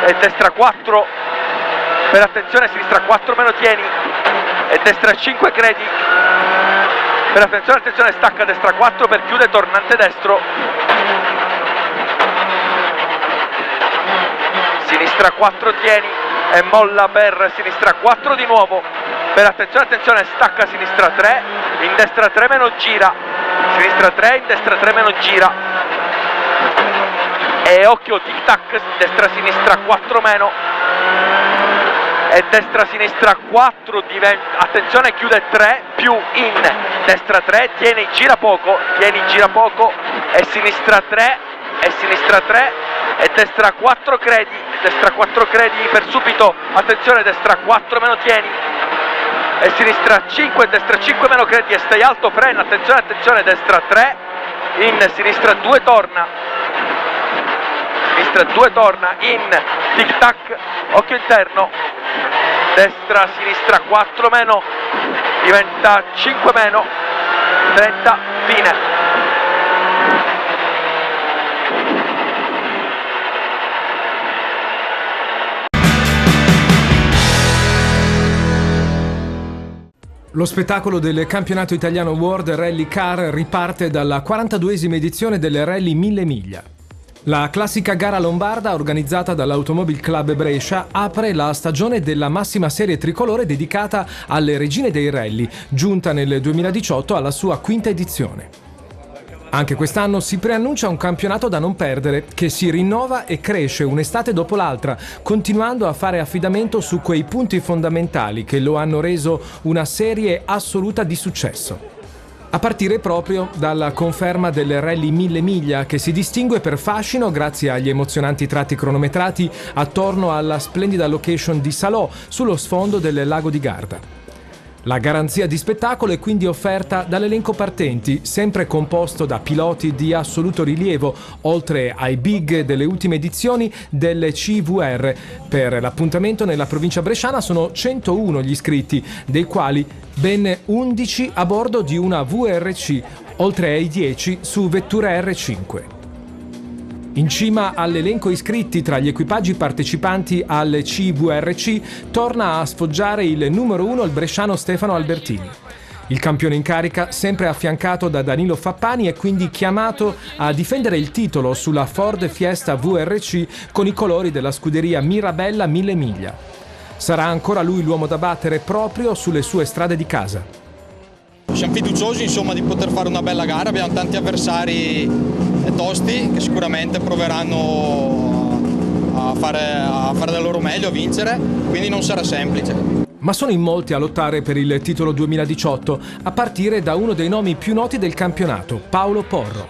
e destra 4 per attenzione sinistra 4 meno tieni e destra 5 credi, per attenzione stacca destra 4 per chiude tornante destro, sinistra 4 tieni e molla per sinistra 4 di nuovo, per attenzione stacca sinistra 3, in destra 3 meno gira, sinistra 3 in destra 3 meno gira, e occhio tic tac destra sinistra 4 meno e destra sinistra 4 diventa, attenzione chiude 3 più in destra 3 tieni gira poco e sinistra 3 e destra 4 credi, per subito, attenzione destra 4 meno tieni e sinistra 5 destra 5 meno credi e stai alto, frena, attenzione destra 3 in sinistra 2 torna in tic tac, occhio interno, destra sinistra 4 meno diventa 5 meno, 30 fine. Lo spettacolo del campionato italiano World Rally Car riparte dalla 42esima edizione del Rally 1000 miglia. La classica gara lombarda organizzata dall'Automobile Club Brescia apre la stagione della massima serie tricolore dedicata alle regine dei rally, giunta nel 2018 alla sua quinta edizione. Anche quest'anno si preannuncia un campionato da non perdere, che si rinnova e cresce un'estate dopo l'altra, continuando a fare affidamento su quei punti fondamentali che lo hanno reso una serie assoluta di successo. A partire proprio dalla conferma del Rally 1000 miglia, che si distingue per fascino grazie agli emozionanti tratti cronometrati attorno alla splendida location di Salò, sullo sfondo del lago di Garda. La garanzia di spettacolo è quindi offerta dall'elenco partenti, sempre composto da piloti di assoluto rilievo, oltre ai big delle ultime edizioni del CVR. Per l'appuntamento nella provincia bresciana sono 101 gli iscritti, dei quali ben 11 a bordo di una VRC, oltre ai 10 su vetture R5. In cima all'elenco iscritti tra gli equipaggi partecipanti al CVRC torna a sfoggiare il numero 1, il bresciano Stefano Albertini. Il campione in carica, sempre affiancato da Danilo Fappani, è quindi chiamato a difendere il titolo sulla Ford Fiesta VRC con i colori della scuderia Mirabella 1000 miglia. Sarà ancora lui l'uomo da battere proprio sulle sue strade di casa. Siamo fiduciosi di poter fare una bella gara, abbiamo tanti avversari tosti che sicuramente proveranno a fare del loro meglio, a vincere, quindi non sarà semplice. Ma sono in molti a lottare per il titolo 2018, a partire da uno dei nomi più noti del campionato, Paolo Porro.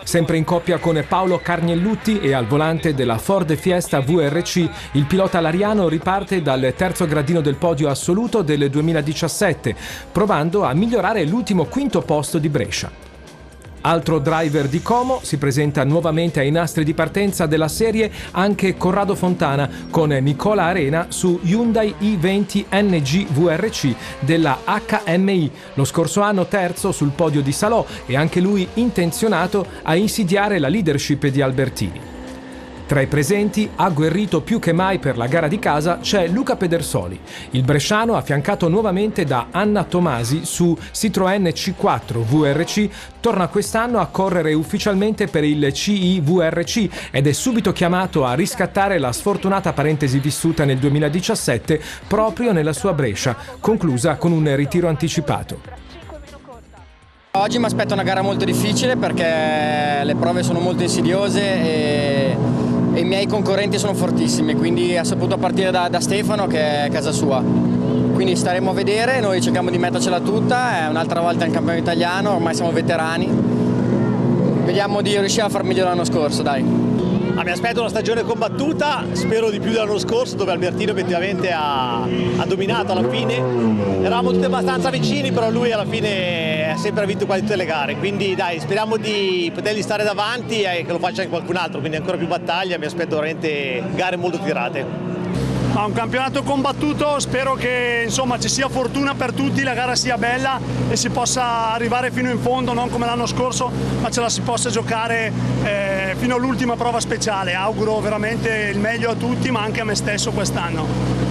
Sempre in coppia con Paolo Carniellutti e al volante della Ford Fiesta VRC, il pilota lariano riparte dal terzo gradino del podio assoluto del 2017, provando a migliorare l'ultimo quinto posto di Brescia. Altro driver di Como, si presenta nuovamente ai nastri di partenza della serie anche Corrado Fontana con Nicola Arena su Hyundai i20 NG VRC della HMI, lo scorso anno terzo sul podio di Salò e anche lui intenzionato a insidiare la leadership di Albertini. Tra i presenti, agguerrito più che mai per la gara di casa, c'è Luca Pedersoli. Il bresciano, affiancato nuovamente da Anna Tomasi su Citroën C4 VRC, torna quest'anno a correre ufficialmente per il CI VRC ed è subito chiamato a riscattare la sfortunata parentesi vissuta nel 2017 proprio nella sua Brescia, conclusa con un ritiro anticipato. Oggi mi aspetto una gara molto difficile perché le prove sono molto insidiose e i miei concorrenti sono fortissimi, quindi ha saputo partire da Stefano, che è casa sua. Quindi staremo a vedere, noi cerchiamo di mettercela tutta, è un'altra volta in campionato italiano, ormai siamo veterani. Vediamo di riuscire a far meglio l'anno scorso, dai. Mi aspetto una stagione combattuta, spero di più dell'anno scorso dove Albertino effettivamente ha dominato alla fine. Eravamo tutti abbastanza vicini, però lui alla fine ha sempre vinto quasi tutte le gare, quindi dai, speriamo di potergli stare davanti e che lo faccia anche qualcun altro, quindi ancora più battaglia, mi aspetto veramente gare molto tirate. Un campionato combattuto, spero che ci sia fortuna per tutti, la gara sia bella e si possa arrivare fino in fondo, non come l'anno scorso, ma ce la si possa giocare fino all'ultima prova speciale. Auguro veramente il meglio a tutti, ma anche a me stesso quest'anno.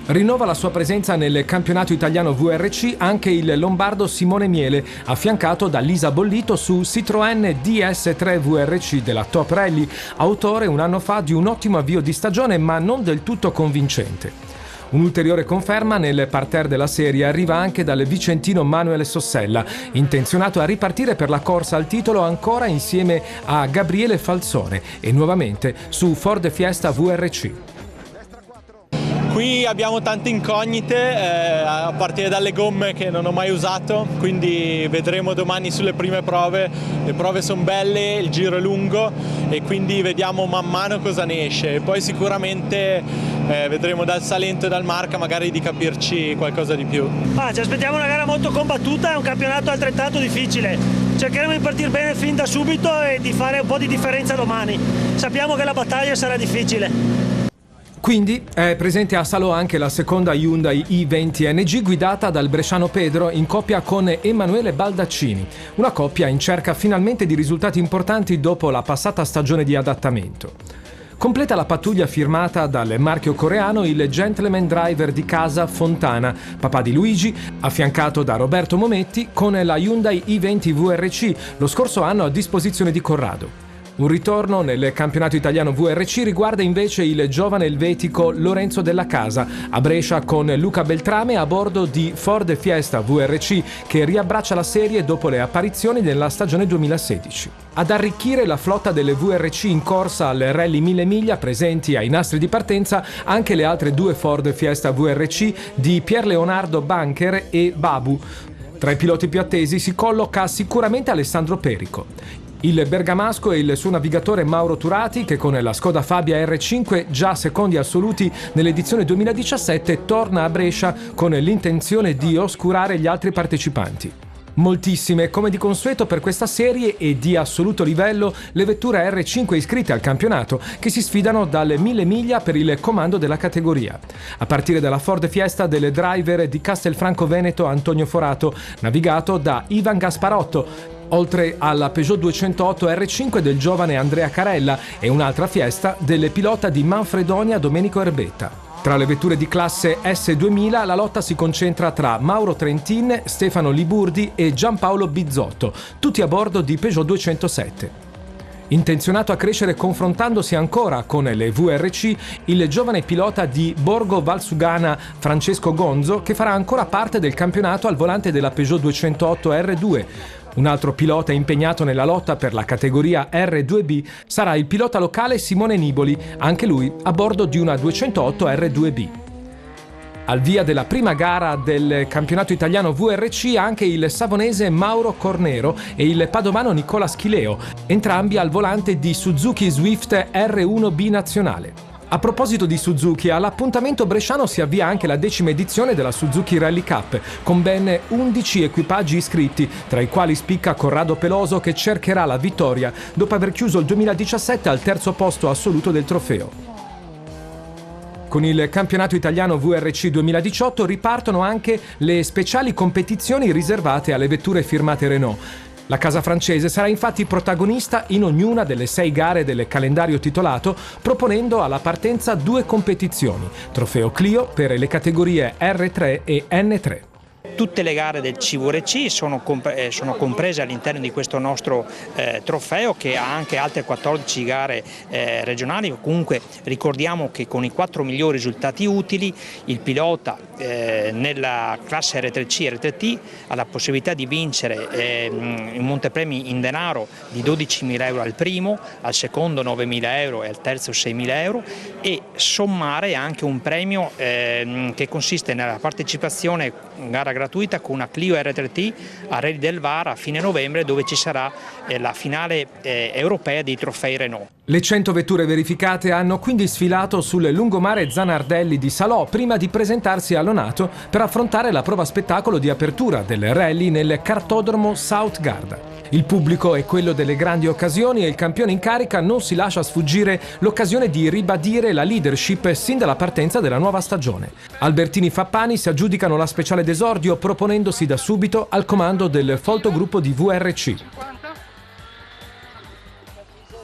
Rinnova la sua presenza nel campionato italiano VRC anche il lombardo Simone Miele, affiancato da Lisa Bollito su Citroën DS3 VRC della Top Rally, autore un anno fa di un ottimo avvio di stagione ma non del tutto convincente. Un'ulteriore conferma nel parterre della serie arriva anche dal vicentino Manuel Sossella, intenzionato a ripartire per la corsa al titolo ancora insieme a Gabriele Falzone e nuovamente su Ford Fiesta VRC. Qui abbiamo tante incognite, a partire dalle gomme che non ho mai usato, quindi vedremo domani sulle prime prove. Le prove sono belle, il giro è lungo e quindi vediamo man mano cosa ne esce. E poi sicuramente vedremo dal Salento e dal Marca magari di capirci qualcosa di più. Ci aspettiamo una gara molto combattuta e un campionato altrettanto difficile. Cercheremo di partire bene fin da subito e di fare un po' di differenza domani. Sappiamo che la battaglia sarà difficile. Quindi è presente a Salò anche la seconda Hyundai i20 NG guidata dal bresciano Pedro in coppia con Emanuele Baldaccini, una coppia in cerca finalmente di risultati importanti dopo la passata stagione di adattamento. Completa la pattuglia firmata dal marchio coreano il gentleman driver di casa Fontana, papà di Luigi, affiancato da Roberto Mometti con la Hyundai i20 VRC, lo scorso anno a disposizione di Corrado. Un ritorno nel campionato italiano VRC riguarda invece il giovane elvetico Lorenzo Della Casa, a Brescia con Luca Beltrame a bordo di Ford Fiesta VRC, che riabbraccia la serie dopo le apparizioni della stagione 2016. Ad arricchire la flotta delle VRC in corsa al Rally 1000 miglia presenti ai nastri di partenza anche le altre 2 Ford Fiesta VRC di Pier Leonardo Bancher e Babu. Tra i piloti più attesi si colloca sicuramente Alessandro Perico. Il bergamasco e il suo navigatore Mauro Turati, che con la Skoda Fabia R5, già secondi assoluti nell'edizione 2017, torna a Brescia con l'intenzione di oscurare gli altri partecipanti. Moltissime, come di consueto per questa serie e di assoluto livello, le vetture R5 iscritte al campionato, che si sfidano dalle 1000 miglia per il comando della categoria. A partire dalla Ford Fiesta del driver di Castelfranco Veneto Antonio Forato, navigato da Ivan Gasparotto, oltre alla Peugeot 208 R5 del giovane Andrea Carella e un'altra Fiesta del pilota di Manfredonia Domenico Erbetta. Tra le vetture di classe S2000 la lotta si concentra tra Mauro Trentin, Stefano Liburdi e Giampaolo Bizzotto, tutti a bordo di Peugeot 207. Intenzionato a crescere confrontandosi ancora con le VRC, il giovane pilota di Borgo Valsugana Francesco Gonzo, che farà ancora parte del campionato al volante della Peugeot 208 R2. Un altro pilota impegnato nella lotta per la categoria R2B sarà il pilota locale Simone Niboli, anche lui a bordo di una 208 R2B. Al via della prima gara del campionato italiano VRC anche il savonese Mauro Cornero e il padovano Nicola Schileo, entrambi al volante di Suzuki Swift R1B nazionale. A proposito di Suzuki, all'appuntamento bresciano si avvia anche la 10ª edizione della Suzuki Rally Cup, con ben 11 equipaggi iscritti, tra i quali spicca Corrado Peloso, che cercherà la vittoria dopo aver chiuso il 2017 al 3° posto assoluto del trofeo. Con il campionato italiano VRC 2018 ripartono anche le speciali competizioni riservate alle vetture firmate Renault. La casa francese sarà infatti protagonista in ognuna delle 6 gare del calendario titolato, proponendo alla partenza 2 competizioni, trofeo Clio per le categorie R3 e N3. Tutte le gare del CVRC sono comprese all'interno di questo nostro trofeo, che ha anche altre 14 gare regionali. Comunque ricordiamo che con i 4 migliori risultati utili il pilota nella classe R3C e R3T ha la possibilità di vincere un montepremi in denaro di 12.000 euro al primo, al secondo 9.000 euro e al terzo 6.000 euro, e sommare anche un premio che consiste nella partecipazione in gara gratuita con una Clio R3T a Rally del Var a fine novembre, dove ci sarà la finale europea dei trofei Renault. Le 100 vetture verificate hanno quindi sfilato sul lungomare Zanardelli di Salò prima di presentarsi a Lonato per affrontare la prova spettacolo di apertura del rally nel cartodromo South Garda. Il pubblico è quello delle grandi occasioni e il campione in carica non si lascia sfuggire l'occasione di ribadire la leadership sin dalla partenza della nuova stagione. Albertini Fappani si aggiudicano la speciale d'esordio proponendosi da subito al comando del folto gruppo di VRC.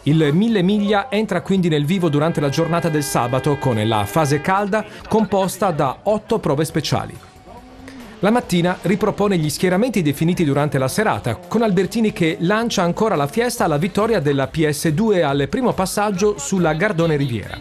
Il 1000 miglia entra quindi nel vivo durante la giornata del sabato con la fase calda composta da 8 prove speciali. La mattina ripropone gli schieramenti definiti durante la serata, con Albertini che lancia ancora la Fiesta alla vittoria della PS2 al primo passaggio sulla Gardone Riviera.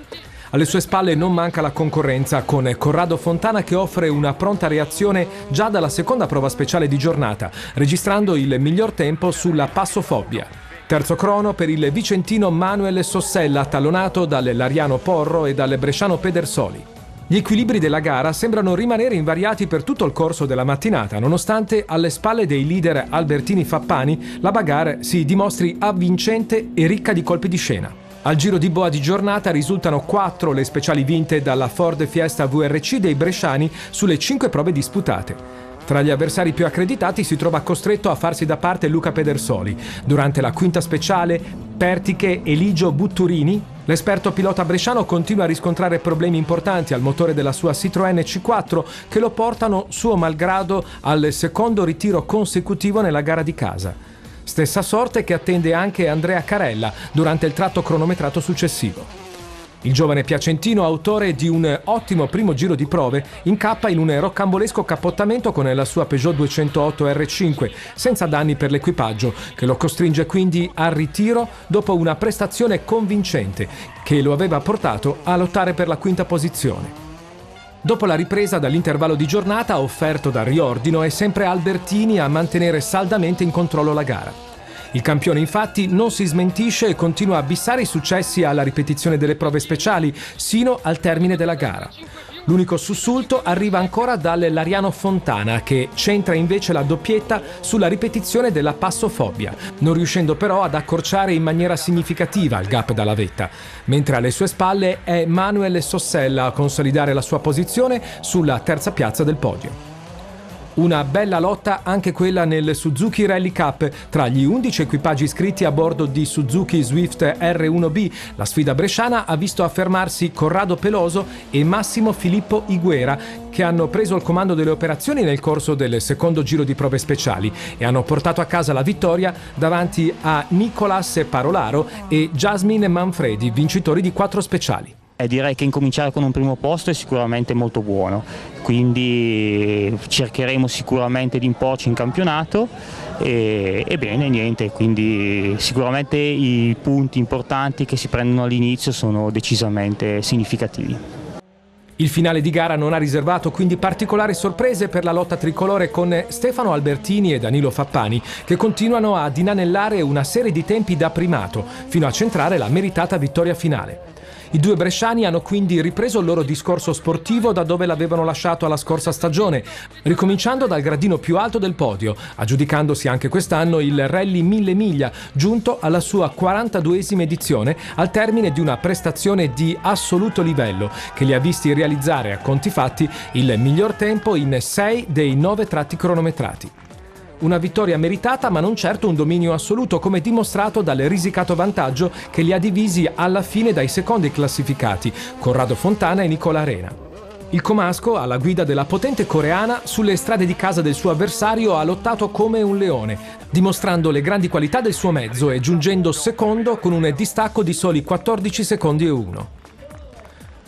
Alle sue spalle non manca la concorrenza, con Corrado Fontana che offre una pronta reazione già dalla seconda prova speciale di giornata, registrando il miglior tempo sulla Passofobia. Terzo crono per il vicentino Manuel Sossella, tallonato dall'Ariano Porro e dal bresciano Pedersoli. Gli equilibri della gara sembrano rimanere invariati per tutto il corso della mattinata, nonostante alle spalle dei leader Albertini Fappani la bagarre si dimostri avvincente e ricca di colpi di scena. Al giro di boa di giornata risultano 4 le speciali vinte dalla Ford Fiesta VRC dei bresciani sulle 5 prove disputate. Tra gli avversari più accreditati si trova costretto a farsi da parte Luca Pedersoli. Durante la quinta speciale, Pertiche Eligio Butturini, l'esperto pilota bresciano continua a riscontrare problemi importanti al motore della sua Citroën C4 che lo portano suo malgrado al secondo ritiro consecutivo nella gara di casa. Stessa sorte che attende anche Andrea Carella durante il tratto cronometrato successivo. Il giovane piacentino, autore di un ottimo primo giro di prove, incappa in un roccambolesco cappottamento con la sua Peugeot 208 R5, senza danni per l'equipaggio, che lo costringe quindi al ritiro dopo una prestazione convincente che lo aveva portato a lottare per la quinta posizione. Dopo la ripresa dall'intervallo di giornata offerto dal riordino, è sempre Albertini a mantenere saldamente in controllo la gara. Il campione infatti non si smentisce e continua a bissare i successi alla ripetizione delle prove speciali sino al termine della gara. L'unico sussulto arriva ancora dal Lariano Fontana, che centra invece la doppietta sulla ripetizione della passofobia, non riuscendo però ad accorciare in maniera significativa il gap dalla vetta, mentre alle sue spalle è Manuel Sossella a consolidare la sua posizione sulla terza piazza del podio. Una bella lotta anche quella nel Suzuki Rally Cup tra gli 11 equipaggi iscritti a bordo di Suzuki Swift R1B. La sfida bresciana ha visto affermarsi Corrado Peloso e Massimo Filippo Higuera, che hanno preso il comando delle operazioni nel corso del secondo giro di prove speciali e hanno portato a casa la vittoria davanti a Nicolas Parolaro e Jasmine Manfredi, vincitori di 4 speciali. Direi che incominciare con un primo posto è sicuramente molto buono, quindi cercheremo sicuramente di imporci in campionato e bene, niente, quindi sicuramente i punti importanti che si prendono all'inizio sono decisamente significativi. Il finale di gara non ha riservato quindi particolari sorprese per la lotta tricolore, con Stefano Albertini e Danilo Fappani che continuano ad inanellare una serie di tempi da primato fino a centrare la meritata vittoria finale. I due bresciani hanno quindi ripreso il loro discorso sportivo da dove l'avevano lasciato alla scorsa stagione, ricominciando dal gradino più alto del podio, aggiudicandosi anche quest'anno il Rally 1000 miglia, giunto alla sua 42esima edizione al termine di una prestazione di assoluto livello che li ha visti realizzare a conti fatti il miglior tempo in 6 dei 9 tratti cronometrati. Una vittoria meritata, ma non certo un dominio assoluto, come dimostrato dal risicato vantaggio che li ha divisi alla fine dai secondi classificati, Corrado Fontana e Nicola Arena. Il comasco, alla guida della potente coreana, sulle strade di casa del suo avversario ha lottato come un leone, dimostrando le grandi qualità del suo mezzo e giungendo secondo con un distacco di soli 14 secondi e 1.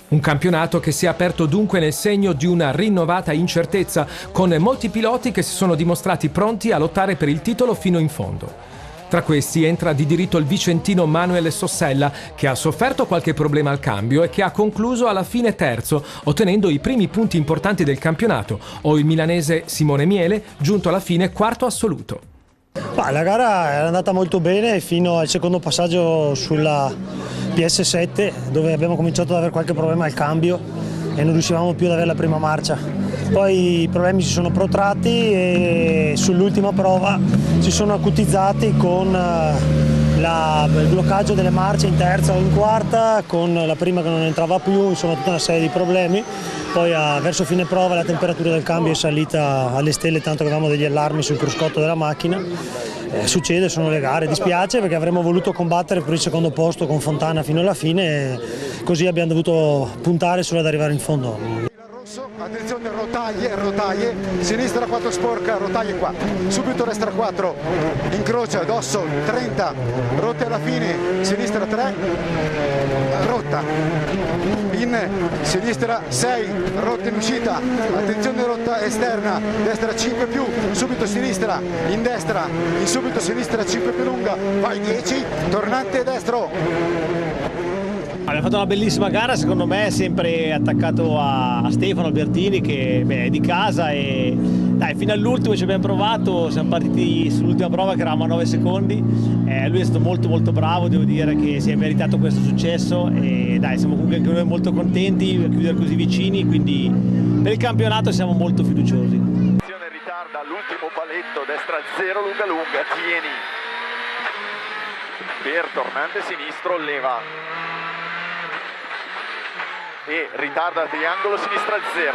Un campionato che si è aperto dunque nel segno di una rinnovata incertezza, con molti piloti che si sono dimostrati pronti a lottare per il titolo fino in fondo. Tra questi entra di diritto il vicentino Manuel Sossella, che ha sofferto qualche problema al cambio e che ha concluso alla fine terzo, ottenendo i primi punti importanti del campionato, o il milanese Simone Miele, giunto alla fine quarto assoluto. La gara era andata molto bene fino al secondo passaggio sulla PS7, dove abbiamo cominciato ad avere qualche problema al cambio e non riuscivamo più ad avere la prima marcia. Poi i problemi si sono protratti e sull'ultima prova si sono acutizzati con il bloccaggio delle marce in terza o in quarta, con la prima che non entrava più, insomma tutta una serie di problemi. Poi verso fine prova la temperatura del cambio è salita alle stelle, tanto che avevamo degli allarmi sul cruscotto della macchina. Succede, sono le gare, dispiace perché avremmo voluto combattere per il secondo posto con Fontana fino alla fine e così abbiamo dovuto puntare solo ad arrivare in fondo. Attenzione, rotaie, sinistra 4 sporca, rotaie 4, subito destra 4, incrocia, dosso 30, rotte alla fine, sinistra 3, rotta, in sinistra 6, rotta in uscita, attenzione rotta esterna, destra 5 più, subito sinistra, in destra, in subito sinistra 5 più lunga, vai 10, tornante destro. Abbiamo fatto una bellissima gara, secondo me sempre attaccato a Stefano Albertini che è di casa e dai, fino all'ultimo ci abbiamo provato, siamo partiti sull'ultima prova che eravamo a 9 secondi, lui è stato molto bravo, devo dire che si è meritato questo successo e dai, siamo comunque anche noi molto contenti a chiudere così vicini, quindi per il campionato siamo molto fiduciosi. Attenzione, ritarda all'ultimo paletto, destra 0 lunga, tieni per tornante sinistro, leva e ritarda triangolo, sinistra 0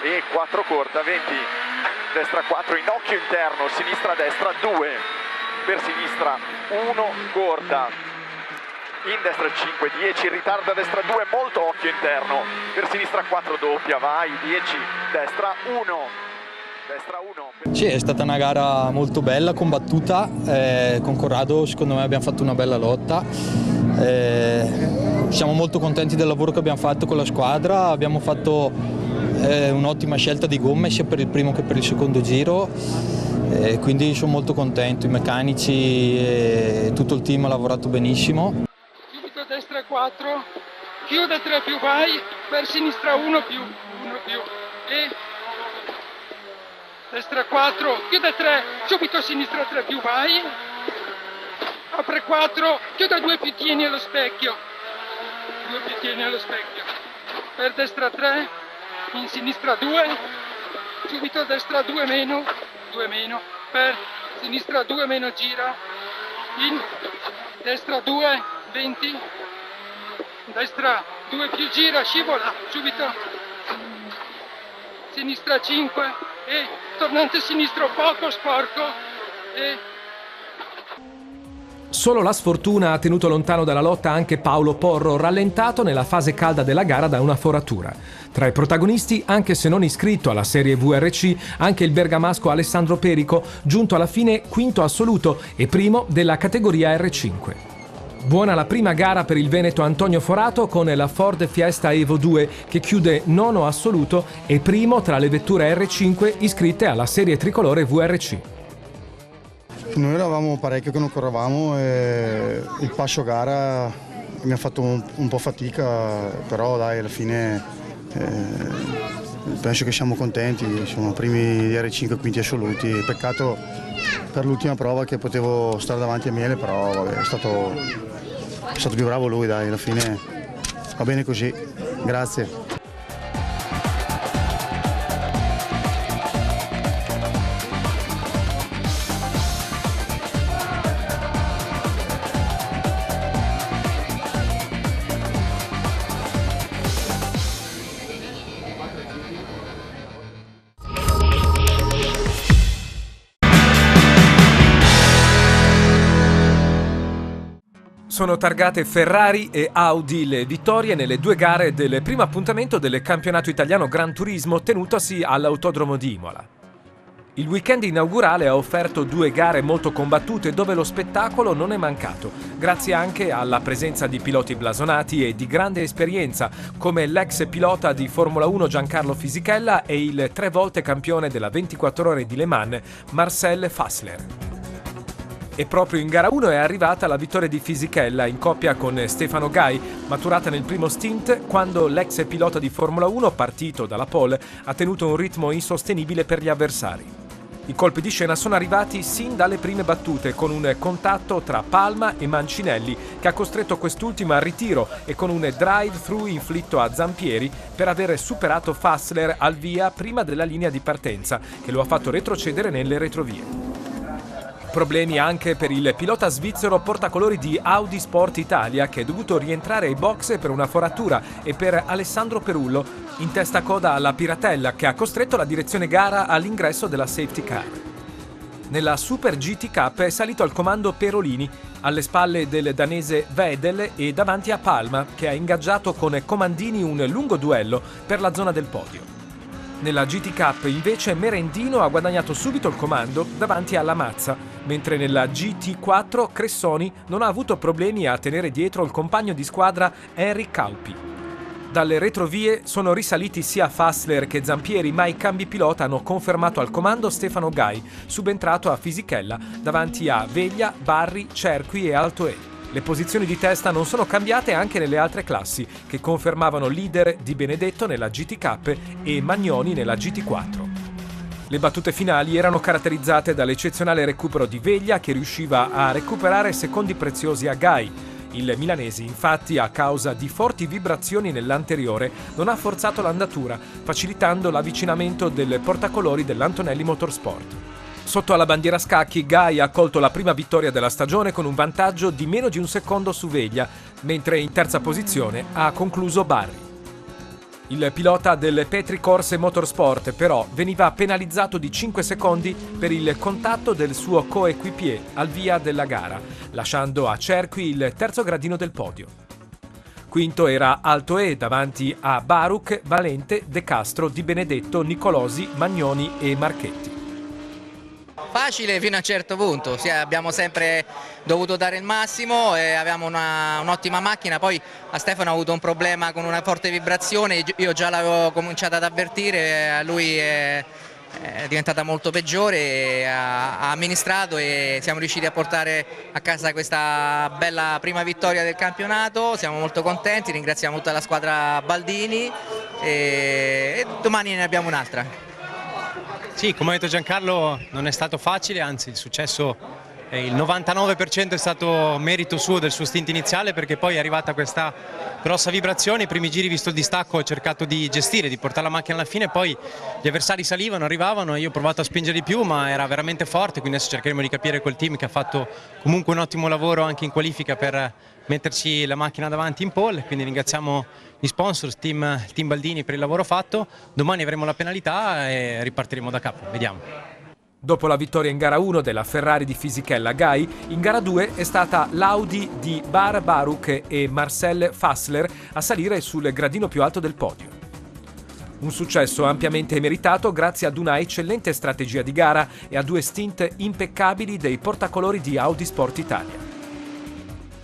e 4 corta, 20, destra 4 in occhio interno, sinistra destra 2 per sinistra 1 corta, in destra 5, 10, ritarda destra 2, molto occhio interno, per sinistra 4 doppia, vai 10, destra 1. Destra 1. Sì, è stata una gara molto bella, combattuta, con Corrado secondo me abbiamo fatto una bella lotta. siamo molto contenti del lavoro che abbiamo fatto con la squadra, abbiamo fatto un'ottima scelta di gomme sia per il primo che per il secondo giro, quindi sono molto contento, i meccanici e tutto il team ha lavorato benissimo. Subito destra 4, chiude 3 più vai, per sinistra 1 più, e destra 4, chiude 3, subito sinistra 3 più vai, apre 4, chiude 2 più tieni allo specchio, per destra 3, in sinistra 2, subito destra 2 meno, per sinistra 2 meno gira, in destra 2, 20, destra 2 più gira, scivola, subito, sinistra 5 e tornante sinistro poco sporco e... Solo la sfortuna ha tenuto lontano dalla lotta anche Paolo Porro, rallentato nella fase calda della gara da una foratura. Tra i protagonisti, anche se non iscritto alla serie VRC, anche il bergamasco Alessandro Perico, giunto alla fine quinto assoluto e primo della categoria R5. Buona la prima gara per il veneto Antonio Forato con la Ford Fiesta Evo 2 che chiude nono assoluto e primo tra le vetture R5 iscritte alla serie tricolore VRC. Noi eravamo parecchio che non correvamo e il passo gara mi ha fatto un po' fatica, però dai, alla fine penso che siamo contenti, siamo primi di R5 quinti assoluti. Peccato per l'ultima prova che potevo stare davanti a Miele, però vabbè, è stato più bravo lui, dai, alla fine va bene così, grazie. Sono targate Ferrari e Audi le vittorie nelle due gare del primo appuntamento del campionato italiano Gran Turismo tenutosi all'Autodromo di Imola. Il weekend inaugurale ha offerto due gare molto combattute dove lo spettacolo non è mancato, grazie anche alla presenza di piloti blasonati e di grande esperienza, come l'ex pilota di Formula 1 Giancarlo Fisichella e il 3 volte campione della 24 ore di Le Mans Marcel Fassler. E proprio in gara 1 è arrivata la vittoria di Fisichella in coppia con Stefano Gai, maturata nel primo stint quando l'ex pilota di Formula 1, partito dalla pole, ha tenuto un ritmo insostenibile per gli avversari. I colpi di scena sono arrivati sin dalle prime battute, con un contatto tra Palma e Mancinelli che ha costretto quest'ultimo al ritiro e con un drive-thru inflitto a Zampieri per aver superato Fassler al via prima della linea di partenza, che lo ha fatto retrocedere nelle retrovie. Problemi anche per il pilota svizzero portacolori di Audi Sport Italia, che è dovuto rientrare ai box per una foratura, e per Alessandro Perullo, in testa coda alla Piratella, che ha costretto la direzione gara all'ingresso della safety car. Nella Super GT Cup è salito al comando Perolini, alle spalle del danese Vedel e davanti a Palma, che ha ingaggiato con Comandini un lungo duello per la zona del podio. Nella GT Cup invece Merendino ha guadagnato subito il comando davanti alla Mazza, mentre nella GT4 Cressoni non ha avuto problemi a tenere dietro il compagno di squadra Henry Caupi. Dalle retrovie sono risaliti sia Fassler che Zampieri, ma i cambi pilota hanno confermato al comando Stefano Gai, subentrato a Fisichella, davanti a Veglia, Barri, Cerqui e Altoe. Le posizioni di testa non sono cambiate anche nelle altre classi, che confermavano leader Di Benedetto nella GT Cup e Magnoni nella GT4. Le battute finali erano caratterizzate dall'eccezionale recupero di Veglia, che riusciva a recuperare secondi preziosi a Gai. Il milanese, infatti, a causa di forti vibrazioni nell'anteriore, non ha forzato l'andatura, facilitando l'avvicinamento del portacolori dell'Antonelli Motorsport. Sotto alla bandiera scacchi, Gai ha colto la prima vittoria della stagione con un vantaggio di meno di un secondo su Veglia, mentre in terza posizione ha concluso Barri. Il pilota del Petri Corse Motorsport però veniva penalizzato di 5 secondi per il contatto del suo coequipier al via della gara, lasciando a Cerqui il terzo gradino del podio. Quinto era Altoe davanti a Baruch, Valente, De Castro, Di Benedetto, Nicolosi, Magnoni e Marchetti. Facile fino a un certo punto, abbiamo sempre dovuto dare il massimo e avevamo un'ottima macchina, poi a Stefano ha avuto un problema con una forte vibrazione, io già l'avevo cominciato ad avvertire, a lui è diventata molto peggiore, ha amministrato e siamo riusciti a portare a casa questa bella prima vittoria del campionato, siamo molto contenti, ringraziamo tutta la squadra Baldini e domani ne abbiamo un'altra. Sì, come ha detto Giancarlo non è stato facile, anzi il successo, il 99% è stato merito suo, del suo stint iniziale, perché poi è arrivata questa grossa vibrazione. I primi giri, visto il distacco, ho cercato di gestire, di portare la macchina alla fine, poi gli avversari salivano, arrivavano, io ho provato a spingere di più ma era veramente forte, quindi adesso cercheremo di capire quel team che ha fatto comunque un ottimo lavoro anche in qualifica per metterci la macchina davanti in pole, quindi ringraziamo gli sponsor, team Baldini per il lavoro fatto. Domani avremo la penalità e ripartiremo da capo, vediamo. Dopo la vittoria in gara 1 della Ferrari di Fisichella Gai, in gara 2 è stata l'Audi di Bar Baruch e Marcel Fassler a salire sul gradino più alto del podio. Un successo ampiamente meritato grazie ad una eccellente strategia di gara e a 2 stint impeccabili dei portacolori di Audi Sport Italia.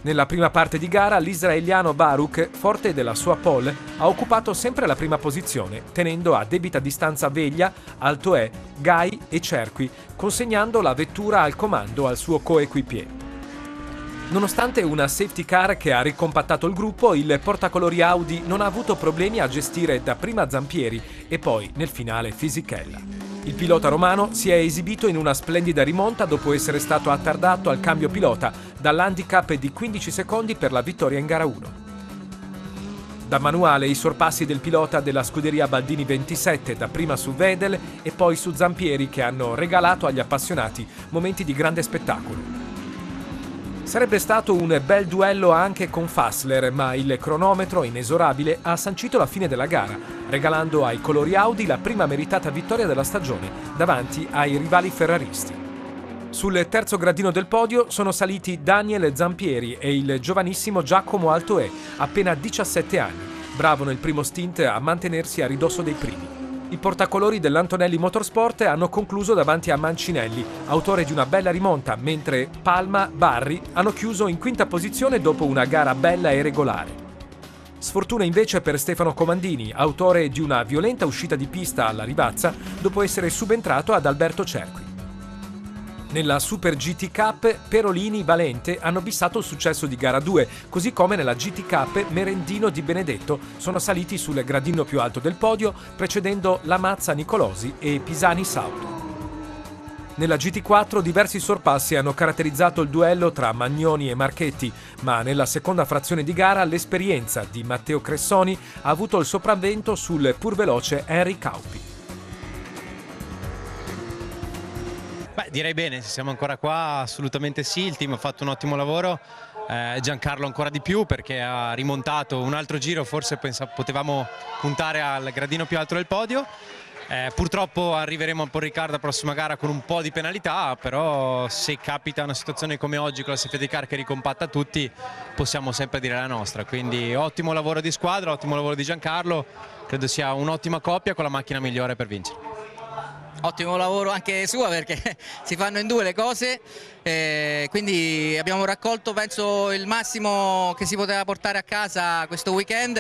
Nella prima parte di gara l'israeliano Baruch, forte della sua pole, ha occupato sempre la prima posizione, tenendo a debita distanza Veglia, Altoè, Gai e Cerqui, consegnando la vettura al comando al suo coequipier. Nonostante una safety car che ha ricompattato il gruppo, il portacolori Audi non ha avuto problemi a gestire dapprima Zampieri e poi, nel finale, Fisichella. Il pilota romano si è esibito in una splendida rimonta dopo essere stato attardato al cambio pilota dall'handicap di 15 secondi per la vittoria in gara 1. Da manuale i sorpassi del pilota della scuderia Baldini 27, dapprima su Vedel e poi su Zampieri, che hanno regalato agli appassionati momenti di grande spettacolo. Sarebbe stato un bel duello anche con Fassler, ma il cronometro inesorabile ha sancito la fine della gara, regalando ai colori Audi la prima meritata vittoria della stagione davanti ai rivali ferraristi. Sul terzo gradino del podio sono saliti Daniel Zampieri e il giovanissimo Giacomo Altoè, appena 17 anni, bravo nel primo stint a mantenersi a ridosso dei primi. I portacolori dell'Antonelli Motorsport hanno concluso davanti a Mancinelli, autore di una bella rimonta, mentre Palma, Barri hanno chiuso in quinta posizione dopo una gara bella e regolare. Sfortuna invece per Stefano Comandini, autore di una violenta uscita di pista alla Rivazza dopo essere subentrato ad Alberto Cerqui. Nella Super GT Cup Perolini Valente hanno bissato il successo di gara 2, così come nella GT Cup Merendino di Benedetto sono saliti sul gradino più alto del podio, precedendo Lamazza Nicolosi e Pisani Sauto. Nella GT4 diversi sorpassi hanno caratterizzato il duello tra Magnoni e Marchetti, ma nella seconda frazione di gara l'esperienza di Matteo Cressoni ha avuto il sopravvento sul pur veloce Henry Caupi. Beh, direi bene, se siamo ancora qua assolutamente sì, il team ha fatto un ottimo lavoro, Giancarlo ancora di più perché ha rimontato un altro giro, forse potevamo puntare al gradino più alto del podio. Purtroppo arriveremo a Paul Ricard la prossima gara con un po' di penalità, però se capita una situazione come oggi con la safety car che ricompatta tutti possiamo sempre dire la nostra, quindi ottimo lavoro di squadra, ottimo lavoro di Giancarlo, credo sia un'ottima coppia con la macchina migliore per vincere. Ottimo lavoro anche sua perché si fanno in due le cose, quindi abbiamo raccolto penso il massimo che si poteva portare a casa questo weekend,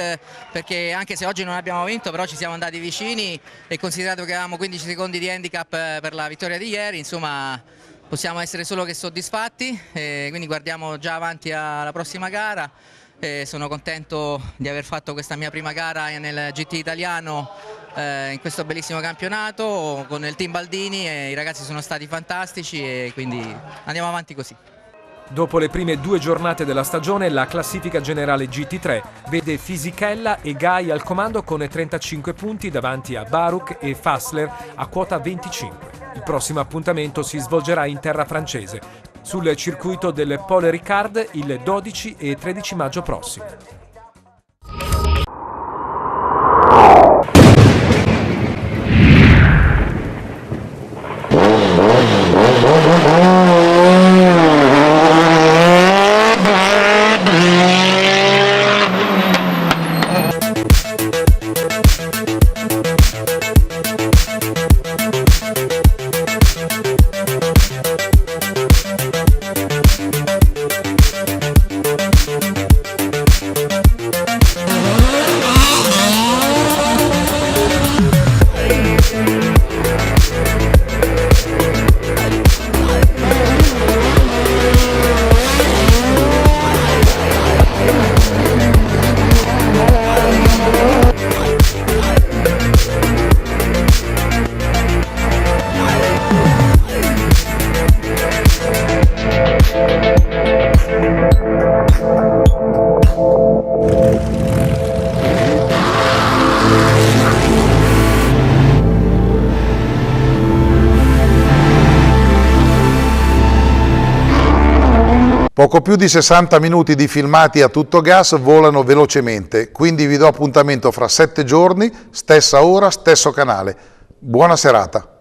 perché anche se oggi non abbiamo vinto però ci siamo andati vicini e considerato che avevamo 15 secondi di handicap per la vittoria di ieri, insomma possiamo essere solo che soddisfatti, quindi guardiamo già avanti alla prossima gara. Sono contento di aver fatto questa mia prima gara nel GT italiano in questo bellissimo campionato con il team Baldini e i ragazzi sono stati fantastici e quindi andiamo avanti così. Dopo le prime 2 giornate della stagione, la classifica generale GT3 vede Fisichella e Gai al comando con 35 punti davanti a Baruch e Fassler a quota 25. Il prossimo appuntamento si svolgerà in terra francese, sul circuito del Paul Ricard il 12 e 13 maggio prossimo. Poco più di 60 minuti di filmati a tutto gas volano velocemente, quindi vi do appuntamento fra 7 giorni, stessa ora, stesso canale. Buona serata.